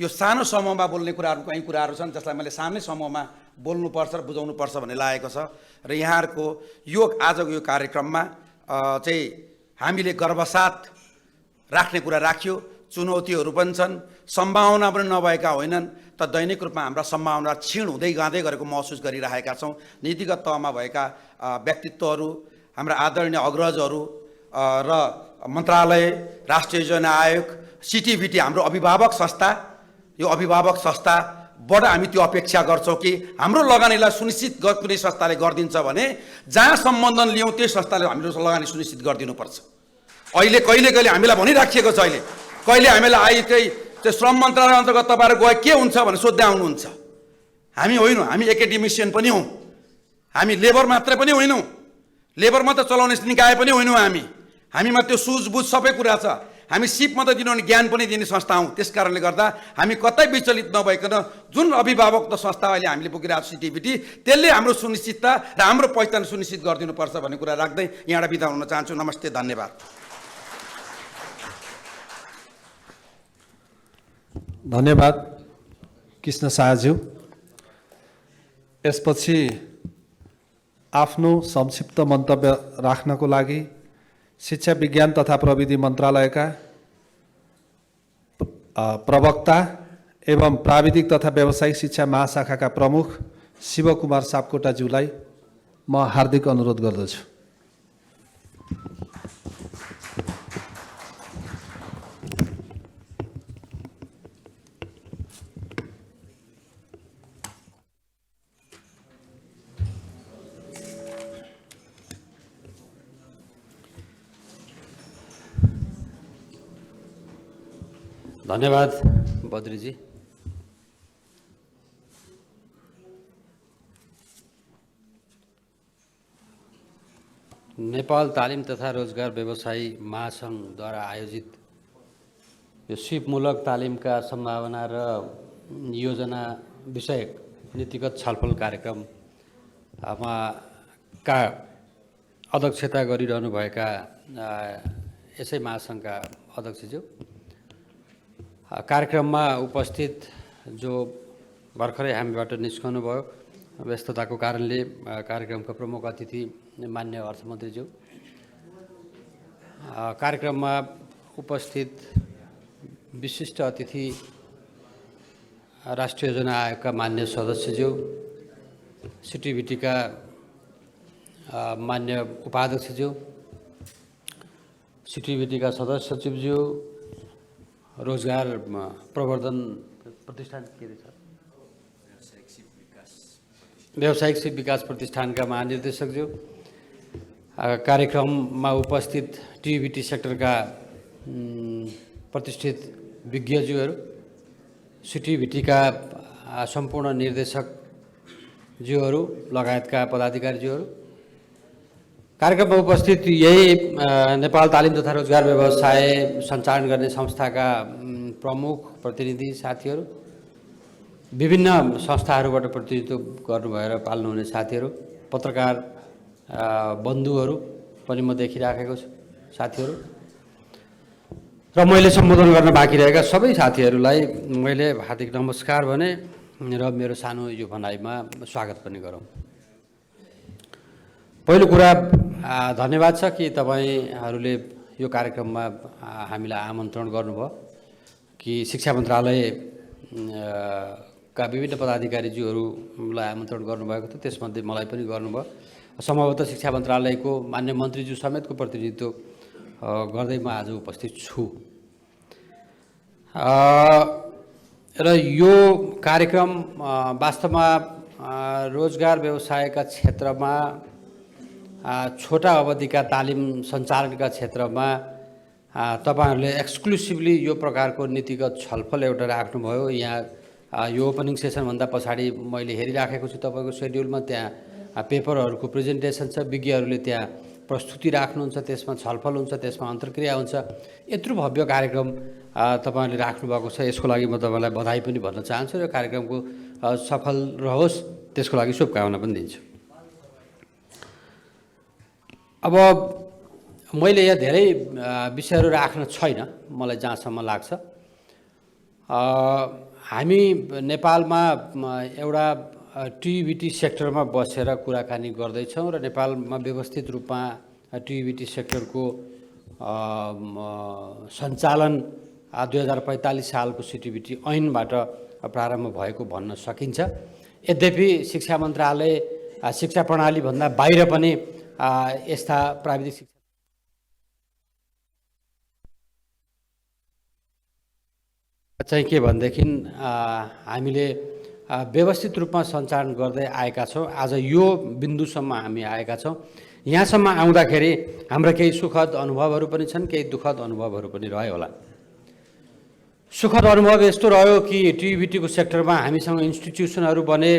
यो सानो समूहमा बोल्ने कुराहरू कहीँ कुराहरू छन् जसलाई मैले सानै समूहमा बोल्नुपर्छ र बुझाउनुपर्छ भन्ने लागेको छ। र यहाँहरूको यो आजको यो कार्यक्रममा चाहिँ हामीले गर्वसाथ राख्ने कुरा राख्यो। चुनौतीहरू पनि छन्, सम्भावना पनि नभएका होइनन्। त दैनिक रूपमा हाम्रा सम्भावना क्षीण हुँदै जाँदै गरेको महसुस गरिरहेका छौँ। नीतिगत तहमा भएका व्यक्तित्वहरू, हाम्रा आदरणीय अग्रजहरू र मन्त्रालय, राष्ट्रिय योजना आयोग, सिटिभिटी, हाम्रो अभिभावक संस्था, यो अभिभावक संस्थाबाट हामी त्यो अपेक्षा गर्छौँ कि हाम्रो लगानीलाई सुनिश्चित कुनै संस्थाले गरिदिन्छ भने जहाँ सम्बन्धन लियौँ त्यो संस्थाले हाम्रो लगानी सुनिश्चित गरिदिनुपर्छ। अहिले कहिले हामीलाई भनिराखिएको छ। अहिले कहिले हामीलाई त्यो श्रम मन्त्रालय अन्तर्गत तपाईँहरू गए के हुन्छ भनेर सोध्दै आउनुहुन्छ। हामी होइनौँ, हामी एकाडेमिसियन पनि हौँ, हामी लेबर मात्रै पनि होइनौँ, लेबर मात्र चलाउने निकाय पनि होइनौँ। हामीमा त्यो सुझबुझ सबै कुरा छ। हामी सिप मात्रै दिनु भने ज्ञान पनि दिने संस्था हौँ। त्यस कारणले गर्दा हामी कतै विचलित नभइकन जुन अभिभावक संस्था अहिले हामीले बोकिरहेको सिटिभिटी त्यसले हाम्रो सुनिश्चितता र हाम्रो पहिचान सुनिश्चित गरिदिनुपर्छ भन्ने कुरा राख्दै यहाँबाट बिदा हुन चाहन्छु। नमस्ते, धन्यवाद। धन्यवाद कृष्ण शाहज्यू। यसपछि आफ्नो संक्षिप्त मन्तव्य राख्नको लागि शिक्षा विज्ञान तथा प्रविधि मन्त्रालयका प्रवक्ता एवं प्राविधिक तथा व्यावसायिक शिक्षा महाशाखाका प्रमुख शिवकुमार सापकोटाज्यूलाई म हार्दिक अनुरोध गर्दछु। धन्यवाद बद्रीजी। नेपाल तालिम तथा रोजगार व्यवसायी महासङ्घद्वारा आयोजित यो सिपमूलक तालिमका सम्भावना र योजना विषयक नीतिगत छलफल कार्यक्रममा का अध्यक्षता गरिरहनुभएका यसै महासङ्घका अध्यक्षज्यू, कार्यक्रममा उपस्थित जो भर्खरै हामीबाट निस्कनुभयो व्यस्तताको कारणले, कार्यक्रमका प्रमुख अतिथि मान्य अर्थमन्त्रीज्यू, कार्यक्रममा उपस्थित विशिष्ट अतिथि राष्ट्रिय योजना आयोगका मान्य सदस्यज्यू, सिटिभिटीका मान्य उपाध्यक्षज्यू, सिटिभिटीका सदस्य सचिवज्यू, रोजगार प्रवर्धन प्रतिष्ठान के रहेछ, व्यावसायिक सिप विकास प्रतिष्ठानका महानिर्देशकज्यू, कार्यक्रममा उपस्थित टिभिटी सेक्टरका प्रतिष्ठित विज्ञज्यूहरू, सिटिभिटीका सम्पूर्ण निर्देशकज्यूहरू लगायतका पदाधिकारीज्यूहरू, कार्यक्रममा उपस्थित यही नेपाल तालिम तथा रोजगार व्यवसाय सञ्चालन गर्ने संस्थाका प्रमुख प्रतिनिधि साथीहरू, विभिन्न संस्थाहरूबाट प्रतिनिधित्व गर्नुभएर पाल्नुहुने साथीहरू, पत्रकार बन्धुहरू पनि म देखिराखेको छु, साथीहरू, र मैले सम्बोधन गर्न बाँकी रहेका सबै साथीहरूलाई मैले हार्दिक नमस्कार भने र मेरो सानो यो भनाइमा स्वागत पनि गरौँ। पहिलो कुरा धन्यवाद छ कि तपाईँहरूले यो कार्यक्रममा हामीलाई आमन्त्रण गर्नुभयो, कि शिक्षा मन्त्रालय का विभिन्न पदाधिकारीज्यूहरूलाई आमन्त्रण गर्नुभएको थियो, त्यसमध्ये मलाई पनि गर्नुभयो। सम्भवतः शिक्षा मन्त्रालयको मान्य मन्त्रीज्यू समेतको प्रतिनिधित्व गर्दै म आज उपस्थित छु। र यो कार्यक्रम वास्तवमा रोजगार व्यवसायका क्षेत्रमा छोटा अवधिका तालिम सञ्चालनका क्षेत्रमा तपाईहरूले एक्सक्लुसिभली यो प्रकारको नीतिगत छलफल एउटा राख्नुभयो। यहाँ यो ओपनिङ सेसनभन्दा पछाडि मैले हेरिराखेको छु तपाईँको सेड्युलमा, त्यहाँ पेपरहरूको प्रेजेन्टेसन छ, विज्ञहरूले त्यहाँ प्रस्तुति राख्नुहुन्छ, त्यसमा छलफल हुन्छ, त्यसमा अन्तर्क्रिया हुन्छ। यत्रो भव्य कार्यक्रम तपाईँहरूले राख्नुभएको छ, यसको लागि म तपाईँलाई बधाई पनि भन्न चाहन्छु र कार्यक्रमको सफल रहोस् त्यसको लागि शुभकामना पनि दिन्छु। अब मैले यहाँ धेरै विषयहरू राख्न छैन, मलाई जहाँसम्म लाग्छ। हामी नेपालमा एउटा टिभिटी सेक्टरमा बसेर कुराकानी गर्दैछौँ र नेपालमा व्यवस्थित रूपमा टिभिटी सेक्टरको सञ्चालन 2045 सालको सिटिभिटी ऐनबाट प्रारम्भ भएको भन्न सकिन्छ। यद्यपि शिक्षा मन्त्रालय शिक्षा प्रणालीभन्दा बाहिर पनि यस्ता प्राविधिक शिक्षा चाहिँ के भनेदेखि हामीले व्यवस्थित रूपमा सञ्चालन गर्दै आएका छौँ। आज यो बिन्दुसम्म हामी आएका छौँ। यहाँसम्म आउँदाखेरि हाम्रा केही सुखद अनुभवहरू पनि छन्, केही दुःखद अनुभवहरू पनि रह्यो होला। सुखद अनुभव यस्तो रह्यो कि टिभिटीको सेक्टरमा हामीसँग इन्स्टिट्युसनहरू बने।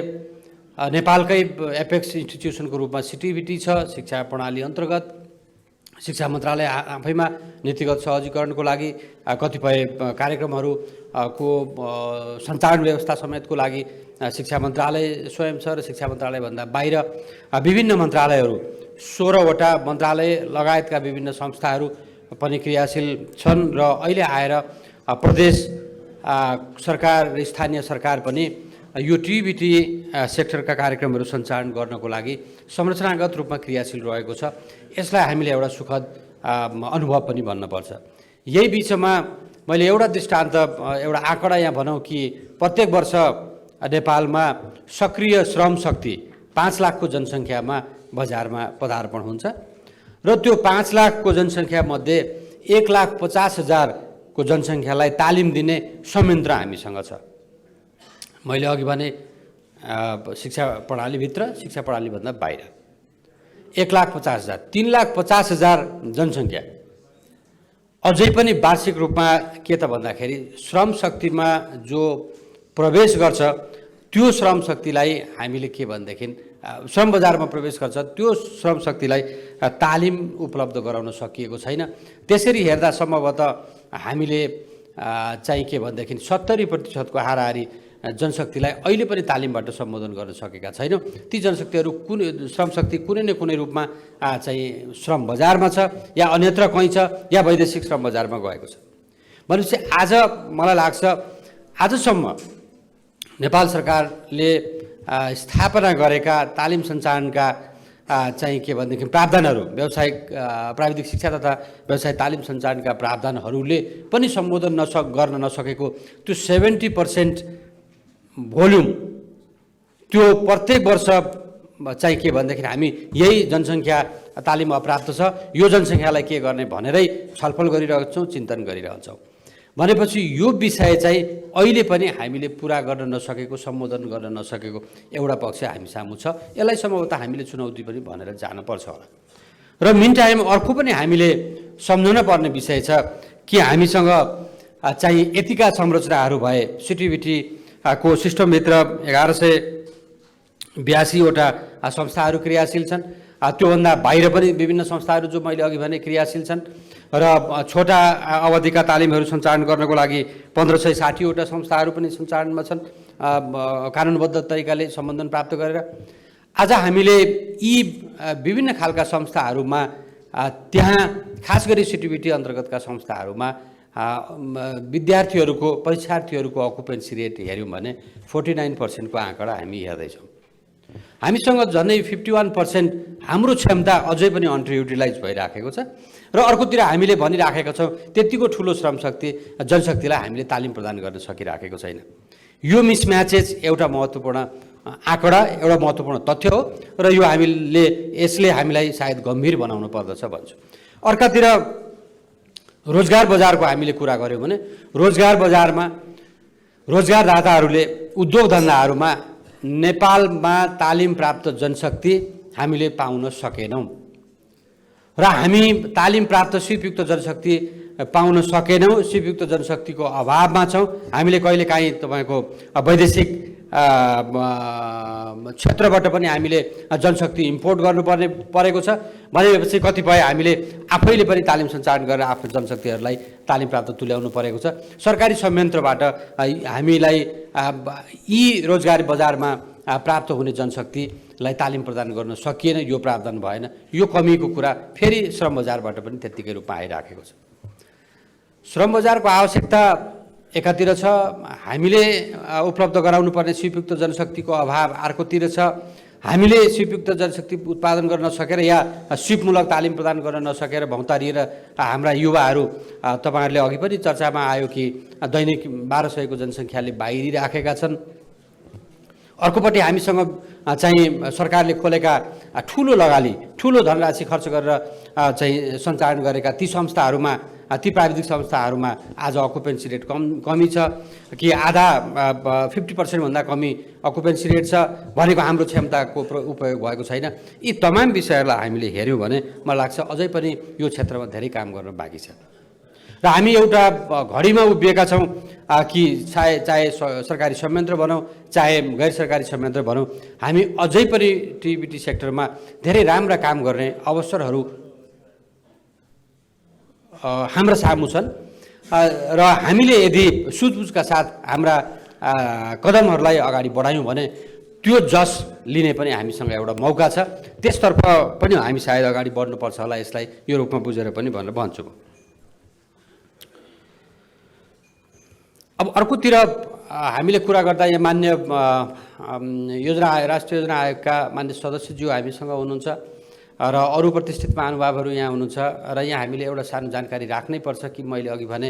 नेपालकै एपेक्स इन्स्टिट्युसनको रूपमा सिटिभिटी छ, शिक्षा प्रणाली अन्तर्गत शिक्षा मन्त्रालय आफैमा नीतिगत सहजीकरणको लागि कतिपय कार्यक्रमहरू को सञ्चालन व्यवस्था समेतको लागि शिक्षा मन्त्रालय स्वयं छ र शिक्षा मन्त्रालयभन्दा बाहिर विभिन्न मन्त्रालयहरू 16वटा मन्त्रालय लगायतका विभिन्न संस्थाहरू पनि क्रियाशील छन् र अहिले आएर प्रदेश सरकार र स्थानीय सरकार पनि यो टिबिटी सेक्टरका कार्यक्रमहरू सञ्चालन गर्नको लागि संरचनागत रूपमा क्रियाशील रहेको छ। यसलाई हामीले एउटा सुखद अनुभव पनि भन्नुपर्छ। यही बिचमा मैले एउटा दृष्टान्त एउटा आँकडा यहाँ भनौँ कि प्रत्येक वर्ष नेपालमा सक्रिय श्रम शक्ति 5 लाखको जनसङ्ख्यामा बजारमा पदार्पण हुन्छ र त्यो 5 लाखको जनसङ्ख्यामध्ये 1,50,000 को जनसङ्ख्यालाई तालिम दिने संयन्त्र हामीसँग छ। मैले अघि भने शिक्षा प्रणालीभित्र शिक्षा प्रणालीभन्दा बाहिर 1,50,000 3,50,000 जनसङ्ख्या अझै पनि वार्षिक रूपमा के त भन्दाखेरि श्रम शक्तिमा जो प्रवेश गर्छ त्यो श्रम शक्तिलाई हामीले के भनेदेखि श्रम बजारमा प्रवेश गर्छ त्यो श्रम शक्तिलाई तालिम उपलब्ध गराउन सकिएको छैन। त्यसरी हेर्दा सम्भवतः हामीले चाहिँ के भनेदेखि 70% को हाराहारी जनशक्तिलाई अहिले पनि तालिमबाट सम्बोधन गर्न सकेका छैनौँ। ती जनशक्तिहरू कुनै श्रम शक्ति कुनै न कुनै रूपमा चाहिँ श्रम बजारमा छ या अन्यत्र कहीँ छ या वैदेशिक श्रम बजारमा गएको छ। भनेपछि आज मलाई लाग्छ आजसम्म नेपाल सरकारले स्थापना गरेका तालिम सञ्चालनका चाहिँ के भनेदेखि प्रावधानहरू व्यावसायिक प्राविधिक शिक्षा तथा व्यावसायिक तालिम सञ्चालनका प्रावधानहरूले पनि सम्बोधन गर्न नसकेको त्यो 70% भोल्युम त्यो प्रत्येक वर्ष चाहिँ के भनेदेखि हामी यही जनसङ्ख्या तालिम अप्राप्त छ यो जनसङ्ख्यालाई के गर्ने भनेरै छलफल गरिरहेछौँ चिन्तन गरिरहेछौँ। भनेपछि यो विषय चाहिँ अहिले पनि हामीले पुरा गर्न नसकेको सम्बोधन गर्न नसकेको एउटा पक्ष हामी सामु छ। यसलाई सम्भवतः हामीले चुनौती पनि भनेर जानुपर्छ होला। र मिन टाइम अर्को पनि हामीले सम्झन पर्ने विषय छ कि हामीसँग चाहिँ यतिका संरचनाहरू भए सिटिबिटी को सिस्टमभित्र 1182वटा संस्थाहरू क्रियाशील छन्। त्योभन्दा बाहिर पनि विभिन्न संस्थाहरू जो मैले अघि भने क्रियाशील छन् र छोटा अवधिका तालिमहरू सञ्चालन गर्नको लागि 1560वटा संस्थाहरू पनि सञ्चालनमा छन् कानुनबद्ध तरिकाले सम्बन्धन प्राप्त गरेर। आज हामीले यी विभिन्न खालका संस्थाहरूमा त्यहाँ खास गरी सिटिबिटी अन्तर्गतका संस्थाहरूमा विद्यार्थीहरूको परीक्षार्थीहरूको अकुपेन्सी रेट हेऱ्यौँ भने 49% को आँकडा हामी हेर्दैछौँ। हामीसँग झन्डै 51% हाम्रो क्षमता अझै पनि अन्डर युटिलाइज भइराखेको छ र अर्कोतिर हामीले भनिराखेका छौँ त्यतिको ठुलो श्रमशक्ति जनशक्तिलाई हामीले तालिम प्रदान गर्न सकिराखेको छैन। यो मिसम्याचेज एउटा महत्त्वपूर्ण आँकडा एउटा महत्त्वपूर्ण तथ्य हो र यो यसले हामीलाई सायद गम्भीर बनाउनु पर्दछ भन्छु। अर्कातिर रोजगार बजारको हामीले कुरा गऱ्यौँ भने रोजगार बजारमा रोजगारदाताहरूले उद्योग धन्दाहरूमा नेपालमा तालिम प्राप्त जनशक्ति हामीले पाउन सकेनौँ र हामी तालिम प्राप्त सिपयुक्त जनशक्ति पाउन सकेनौँ। सिपयुक्त जनशक्तिको अभावमा छौँ। हामीले कहिलेकाहीँ तपाईँको वैदेशिक क्षेत्रबाट पनि हामीले जनशक्ति इम्पोर्ट गर्नुपर्ने परेको छ। भनेपछि कतिपय हामीले आफैले पनि तालिम सञ्चालन गरेर आफ्नो जनशक्तिहरूलाई तालिम प्राप्त तुल्याउनु परेको छ। सरकारी संयन्त्रबाट हामीलाई यी रोजगारी बजारमा प्राप्त हुने जनशक्तिलाई तालिम प्रदान गर्न सकिएन। यो प्रावधान भएन। यो कमीको कुरा फेरि श्रम बजारबाट पनि त्यत्तिकै रूपमा आइराखेको छ। श्रम बजारको आवश्यकता एकातिर छ हामीले उपलब्ध गराउनु पर्ने सिपयुक्त जनशक्तिको अभाव अर्कोतिर छ हामीले सिपयुक्त जनशक्ति उत्पादन गर्न नसकेर या सिपमूलक तालिम प्रदान गर्न नसकेर भौतारिएर हाम्रा युवाहरू तपाईँहरूले अघि पनि चर्चामा आयो कि दैनिक 1200 को जनसङ्ख्याले बाहिरिराखेका छन्। अर्कोपट्टि हामीसँग चाहिँ सरकारले खोलेका ठुलो लगाली ठुलो धनराशि खर्च गरेर चाहिँ सञ्चालन गरेका ती संस्थाहरूमा ती प्राविधिक संस्थाहरूमा आज अकुपेन्सी रेट कमी छ कि आधा 50% भन्दा कमी अकुपेन्सी रेट छ भनेको हाम्रो क्षमताको उपयोग भएको छैन। यी तमाम विषयहरूलाई हामीले हेऱ्यौँ भने मलाई लाग्छ अझै पनि यो क्षेत्रमा धेरै काम गर्न बाँकी छ र हामी एउटा घडीमा उभिएका छौँ कि चाहे सरकारी संयन्त्र भनौँ चाहे गैर सरकारी संयन्त्र भनौँ हामी अझै पनि टिबिटी सेक्टरमा धेरै राम्रा काम गर्ने अवसरहरू हाम्रा सामु छन् र हामीले यदि सुझबुझका साथ हाम्रा कदमहरूलाई अगाडि बढायौँ भने त्यो जस लिने पनि हामीसँग एउटा मौका छ। त्यसतर्फ पनि हामी सायद अगाडि बढ्नुपर्छ होला, यसलाई यो रूपमा बुझेर पनि भनेर भन्छु। अब अर्कोतिर हामीले कुरा गर्दा यहाँ मान्य राष्ट्रिय योजना आयोगका मान्य सदस्यज्यू हामीसँग हुनुहुन्छ र अरू प्रतिष्ठित महानुभावहरू यहाँ हुनुहुन्छ र यहाँ हामीले एउटा सानो जानकारी राख्नै पर्छ कि मैले अघि भने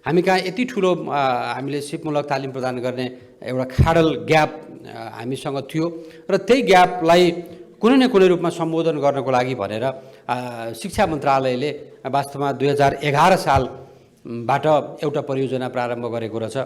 हामी कहाँ यति ठुलो हामीले सिपमूलक तालिम प्रदान गर्ने एउटा खाडल ग्याप हामीसँग थियो र त्यही ग्यापलाई कुनै न कुनै रूपमा सम्बोधन गर्नको लागि भनेर शिक्षा मन्त्रालयले वास्तवमा 2011 सालबाट एउटा परियोजना प्रारम्भ गरेको रहेछ,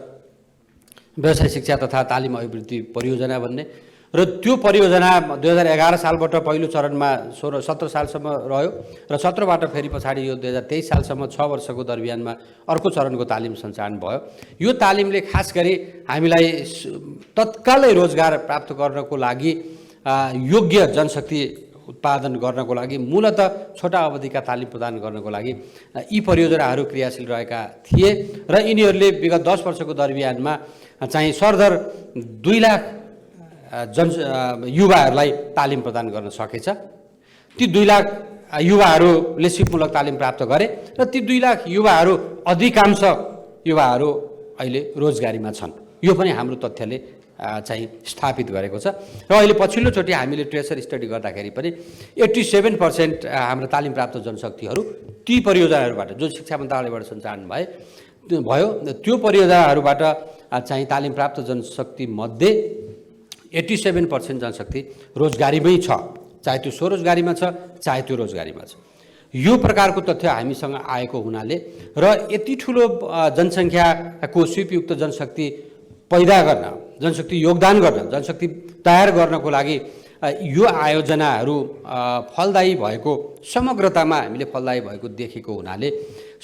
व्यवसाय शिक्षा तथा तालिम अभिवृद्धि परियोजना भन्ने। र त्यो परियोजना 2011 सालबाट पहिलो चरणमा 17 सालसम्म रह्यो र 17बाट फेरि पछाडि यो 2023 सालसम्म 6 वर्षको दरमियानमा अर्को चरणको तालिम सञ्चालन भयो। यो तालिमले खास गरी हामीलाई तत्कालै रोजगार प्राप्त गर्नको लागि योग्य जनशक्ति उत्पादन गर्नको लागि मूलतः छोटा अवधिका तालिम प्रदान गर्नको लागि यी परियोजनाहरू क्रियाशील रहेका थिए र यिनीहरूले विगत 10 वर्षको दरमियानमा चाहिँ सरदर 2 लाख युवाहरूलाई तालिम प्रदान गर्न सकेछ। ती 2 लाख युवाहरूले सिपमूलक तालिम प्राप्त गरे र ती 2 लाख युवाहरू अधिकांश युवाहरू अहिले रोजगारीमा छन्। यो पनि हाम्रो तथ्यले चाहिँ स्थापित गरेको छ र अहिले पछिल्लोचोटि हामीले ट्रेसर स्टडी गर्दाखेरि पनि 87% हाम्रो तालिम प्राप्त जनशक्तिहरू ती परियोजनाहरूबाट जो शिक्षा मन्त्रालयबाट सञ्चालन भयो त्यो परियोजनाहरूबाट चाहिँ तालिम प्राप्त जनशक्ति मध्ये 87% जनशक्ति रोजगारीमै छ, चाहे त्यो स्वरोजगारीमा छ चाहे त्यो रोजगारीमा छ। यो प्रकारको तथ्य हामीसँग आएको हुनाले र यति ठुलो जनसङ्ख्याको सुपयुक्त जनशक्ति पैदा गर्न, जनशक्ति योगदान गर्न, जनशक्ति तयार गर्नको लागि यो आयोजनाहरू फलदायी भएको, समग्रतामा हामीले फलदायी भएको देखेको हुनाले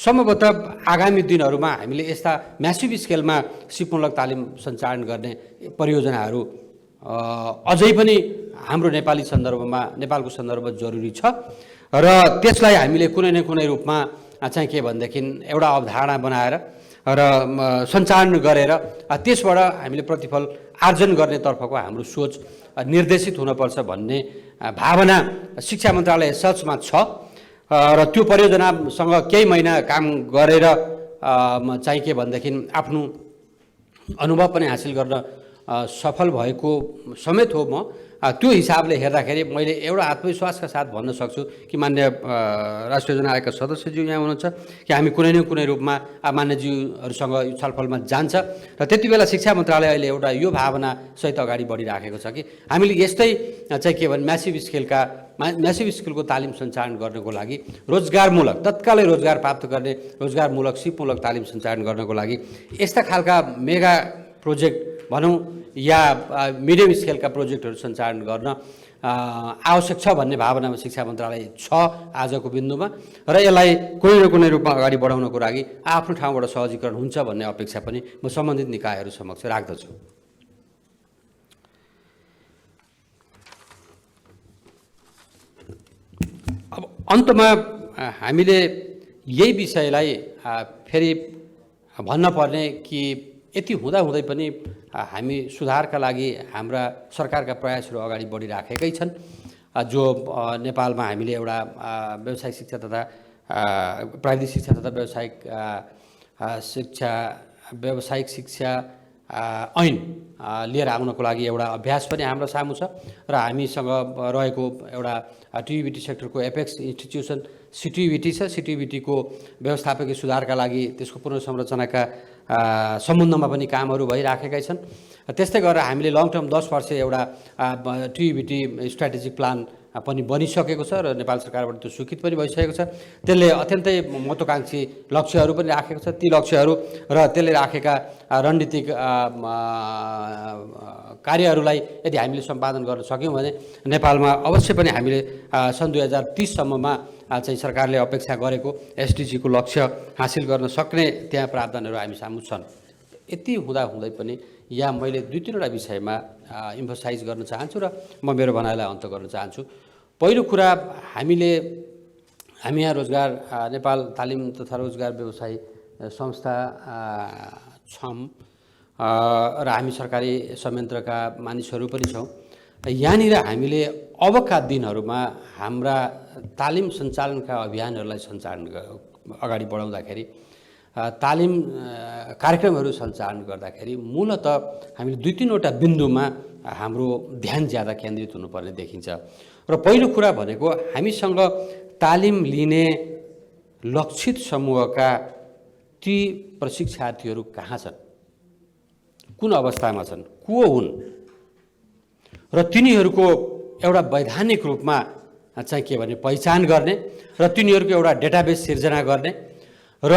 सम्भवतः आगामी दिनहरूमा हामीले यस्ता म्यासिभ स्केलमा सिपमूलक तालिम सञ्चालन गर्ने परियोजनाहरू अझै पनि हाम्रो नेपाली सन्दर्भमा, नेपालको सन्दर्भमा जरुरी छ र त्यसलाई हामीले कुनै न कुनै रूपमा चाहिँ के भनेदेखि एउटा अवधारणा बनाएर र सञ्चालन गरेर त्यसबाट हामीले प्रतिफल आर्जन गर्नेतर्फको हाम्रो सोच निर्देशित हुनुपर्छ भन्ने भावना शिक्षा मन्त्रालय सचमा छ र त्यो परियोजनासँग केही महिना काम गरेर चाहिँ के भनेदेखि आफ्नो अनुभव पनि हासिल गर्न सफल भएको समेत हो। म त्यो हिसाबले हेर्दाखेरि मैले एउटा आत्मविश्वासका साथ भन्न सक्छु कि मान्य राष्ट्रिय योजना आयोगका सदस्यज्यू यहाँ हुनुहुन्छ कि हामी कुनै न कुनै रूपमा मान्यज्यूहरूसँग यो छलफलमा जान्छ र त्यति बेला शिक्षा मन्त्रालय अहिले एउटा यो भावना सहित अगाडि बढिराखेको छ कि हामीले यस्तै चाहिँ के भने म्यासिभ स्केलको तालिम सञ्चालन गर्नको लागि रोजगारमूलक, तत्कालै रोजगार प्राप्त गर्ने रोजगारमूलक सिपमूलक तालिम सञ्चालन गर्नको लागि यस्ता खालका मेगा प्रोजेक्ट भनौँ या मिडियम स्केलका प्रोजेक्टहरू सञ्चालन गर्न आवश्यक छ भन्ने भावनामा शिक्षा मन्त्रालय छ आजको बिन्दुमा र यसलाई कुनै न कुनै रूपमा अगाडि बढाउनको लागि आफ्नो ठाउँबाट सहजीकरण हुन्छ भन्ने अपेक्षा पनि म सम्बन्धित निकायहरू समक्ष राख्दछु। अब अन्तमा हामीले यही विषयलाई फेरि भन्न पर्ने कि यति हुँदाहुँदै पनि हामी सुधारका लागि हाम्रा सरकारका प्रयासहरू अगाडि बढिराखेकै छन्। जो नेपालमा हामीले एउटा व्यावसायिक शिक्षा तथा प्राविधिक शिक्षा तथा व्यावसायिक शिक्षा ऐन लिएर आउनको लागि एउटा अभ्यास पनि हाम्रो सामु छ र हामीसँग रहेको एउटा टियुबिटी सेक्टरको एपेक्स इन्स्टिट्युसन सिटियुबिटी छ। सिटियुबिटीको व्यवस्थापकीय सुधारका लागि त्यसको पुनर्संरचनाका सम्बन्धमा पनि कामहरू भइराखेकै छन्। त्यस्तै गरेर हामीले लङ टर्म 10 वर्ष एउटा टियुबिटी स्ट्राटेजिक प्लान पनि बनिसकेको छ र नेपाल सरकारबाट त्यो स्वीकृत पनि भइसकेको छ। त्यसले अत्यन्तै महत्त्वाकांक्षी लक्ष्यहरू पनि राखेको छ। ती लक्ष्यहरू र त्यसले राखेका रणनीतिक कार्यहरूलाई यदि हामीले सम्पादन गर्न सक्यौँ भने नेपालमा अवश्य पनि हामीले सन् 2030 सम्ममा चाहिँ सरकारले अपेक्षा गरेको एसडिजीको लक्ष्य हासिल गर्न सक्ने त्यहाँ प्रावधानहरू हामी सामु छन्। यति हुँदाहुँदै पनि यहाँ मैले 2-3वटा विषयमा इम्फोसाइज गर्न चाहन्छु र म मेरो भनाइलाई अन्त गर्न चाहन्छु। पहिलो कुरा, हामीले हामी यहाँ रोजगार नेपाल तालिम तथा रोजगार व्यवसायी संस्था छौँ र हामी सरकारी संयन्त्रका मानिसहरू पनि छौँ। यहाँनिर हामीले अबका दिनहरूमा हाम्रा तालिम सञ्चालनका अभियानहरूलाई अगाडि बढाउँदाखेरि तालिम कार्यक्रमहरू सञ्चालन गर्दाखेरि मूलत हामीले 2-3वटा बिन्दुमा हाम्रो ध्यान ज्यादा केन्द्रित हुनुपर्ने देखिन्छ। र पहिलो कुरा भनेको हामीसँग तालिम लिने लक्षित समूहका ती प्रशिक्षार्थीहरू कहाँ छन्, कुन अवस्थामा छन्, को हुन् र तिनीहरूको एउटा वैधानिक रूपमा चाहिँ के भने पहिचान गर्ने र तिनीहरूको एउटा डेटाबेस सिर्जना गर्ने र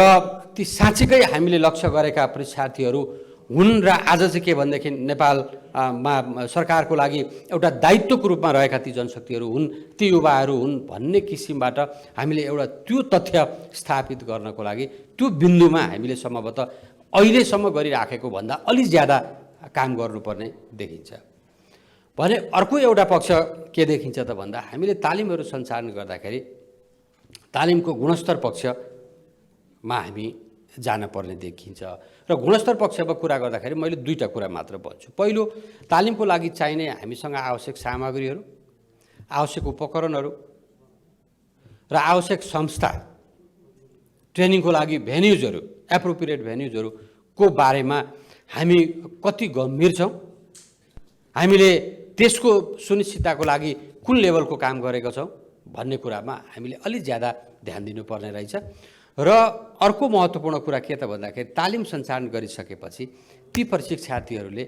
ती साँच्चीकै हामीले लक्ष्य गरेका परीक्षार्थीहरू हुन् र आज चाहिँ के भनेदेखि नेपालमा सरकारको लागि एउटा दायित्वको रूपमा रहेका ती जनशक्तिहरू हुन्, ती युवाहरू हुन् भन्ने किसिमबाट हामीले एउटा त्यो तथ्य स्थापित गर्नको लागि त्यो बिन्दुमा हामीले सम्भवतः अहिलेसम्म गरिराखेको भन्दा अलि ज्यादा काम गर्नुपर्ने देखिन्छ। भने अर्को एउटा पक्ष के देखिन्छ त भन्दा हामीले तालिमहरू सञ्चालन गर्दाखेरि तालिमको गुणस्तर पक्षमा हामी जान पर्ने देखिन्छ। र गुणस्तर पक्षमा कुरा गर्दाखेरि मैले 2टा कुरा मात्र भन्छु। पहिलो, तालिमको लागि चाहिने हामीसँग आवश्यक सामग्रीहरू, आवश्यक उपकरणहरू र आवश्यक संस्था, ट्रेनिङको लागि भेन्युजहरू, एप्रोप्रिएट भेन्युजहरूको बारेमा हामी कति गम्भीर छौँ, हामीले त्यसको सुनिश्चितताको लागि कुन लेभलको काम गरेका छौँ भन्ने कुरामा हामीले अलि ज्यादा ध्यान दिनुपर्ने रहेछ। र अर्को महत्त्वपूर्ण कुरा के त भन्दाखेरि तालिम सञ्चालन गरिसकेपछि ती प्रशिक्षार्थीहरूले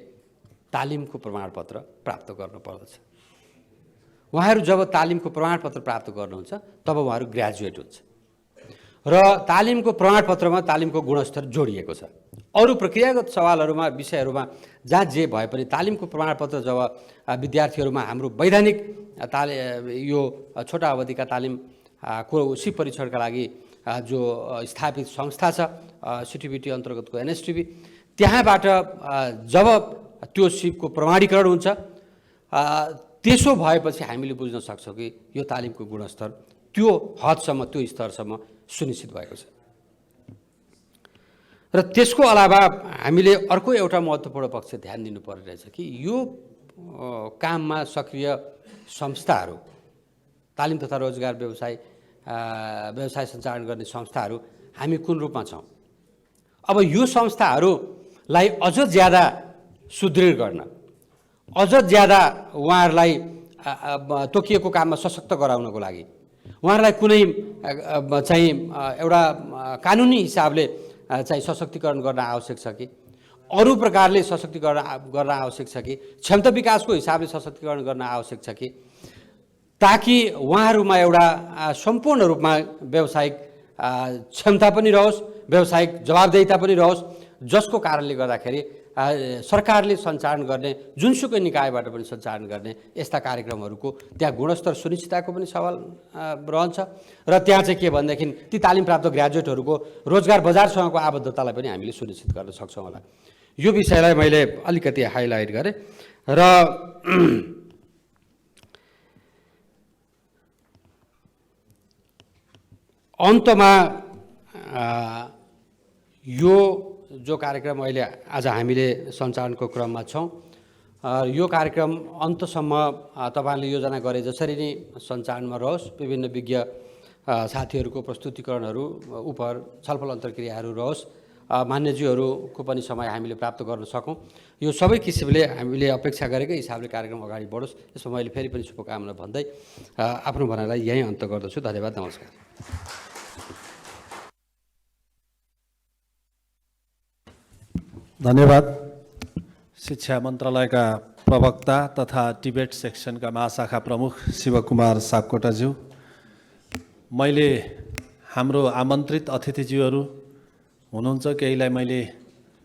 तालिमको प्रमाणपत्र प्राप्त गर्नुपर्दछ। उहाँहरू जब तालिमको प्रमाणपत्र प्राप्त गर्नुहुन्छ तब उहाँहरू ग्रेजुएट हुन्छ र तालिमको प्रमाणपत्रमा तालिमको गुणस्तर जोडिएको छ। अरू प्रक्रियागत सवालहरूमा, विषयहरूमा जहाँ जे भए पनि तालिमको प्रमाणपत्र जब विद्यार्थीहरूमा हाम्रो वैधानिक यो छोटा अवधिका तालिम को सिप परीक्षणका लागि जो स्थापित संस्था छ सिटिबिटी अन्तर्गतको एनएसटिबी, त्यहाँबाट जब त्यो सिपको प्रमाणीकरण हुन्छ त्यसो भएपछि हामीले बुझ्न सक्छौँ कि यो तालिमको गुणस्तर त्यो हदसम्म, त्यो स्तरसम्म सुनिश्चित भएको छ। र त्यसको अलावा हामीले अर्को एउटा महत्त्वपूर्ण पक्ष ध्यान दिनुपर्ने रहेछ कि यो काममा सक्रिय संस्थाहरू, तालिम तथा रोजगार व्यवसाय सञ्चालन गर्ने संस्थाहरू हामी कुन रूपमा छौँ। अब यो संस्थाहरूलाई अझ ज्यादा सुदृढ गर्न, अझ ज्यादा उहाँहरूलाई तोकिएको काममा सशक्त गराउनको लागि उहाँहरूलाई कुनै चाहिँ एउटा कानुनी हिसाबले चाहिँ सशक्तिकरण गर्न आवश्यक छ कि, अरू प्रकारले सशक्तिकरण गर्न आवश्यक छ कि, क्षमता विकासको हिसाबले सशक्तिकरण गर्न आवश्यक छ कि, ताकि उहाँहरूमा एउटा सम्पूर्ण रूपमा व्यावसायिक क्षमता पनि रहोस्, व्यावसायिक जवाबदेहिता पनि रहोस्, जसको कारणले गर्दाखेरि सरकारले सञ्चालन गर्ने, जुनसुकै निकायबाट पनि सञ्चालन गर्ने यस्ता कार्यक्रमहरूको त्यहाँ गुणस्तर सुनिश्चितताको पनि सवाल रहन्छ। र त्यहाँ चाहिँ के भनेदेखि ती तालिम प्राप्त ग्रेजुएटहरूको रोजगार बजारसँगको आबद्धतालाई पनि हामीले सुनिश्चित गर्न सक्छौँ होला। यो विषयलाई मैले अलिकति हाइलाइट गरेँ। र अन्तमा यो जो कार्यक्रम अहिले आज हामीले सञ्चालनको क्रममा छौँ, यो कार्यक्रम अन्तसम्म तपाईँले योजना गरे जसरी नै सञ्चालनमा रहोस्, विभिन्न विज्ञ साथीहरूको प्रस्तुतिकरणहरू उप छलफल अन्तर्क्रियाहरू रहोस्, मान्यज्यूहरूको पनि समय हामीले प्राप्त गर्न सकौँ, यो सबै किसिमले हामीले अपेक्षा गरेकै हिसाबले कार्यक्रम अगाडि बढोस्। यसमा मैले फेरि पनि शुभकामना भन्दै आफ्नो भनाइलाई यहीँ अन्त गर्दछु। धन्यवाद, नमस्कार। धन्यवाद। शिक्षा मन्त्रालयका प्रवक्ता तथा डिबेट सेक्सनका महाशाखा प्रमुख शिवकुमार सापकोटाज्यू, मैले हाम्रो आमन्त्रित अतिथिज्यूहरू हुनुहुन्छ, केहीलाई मैले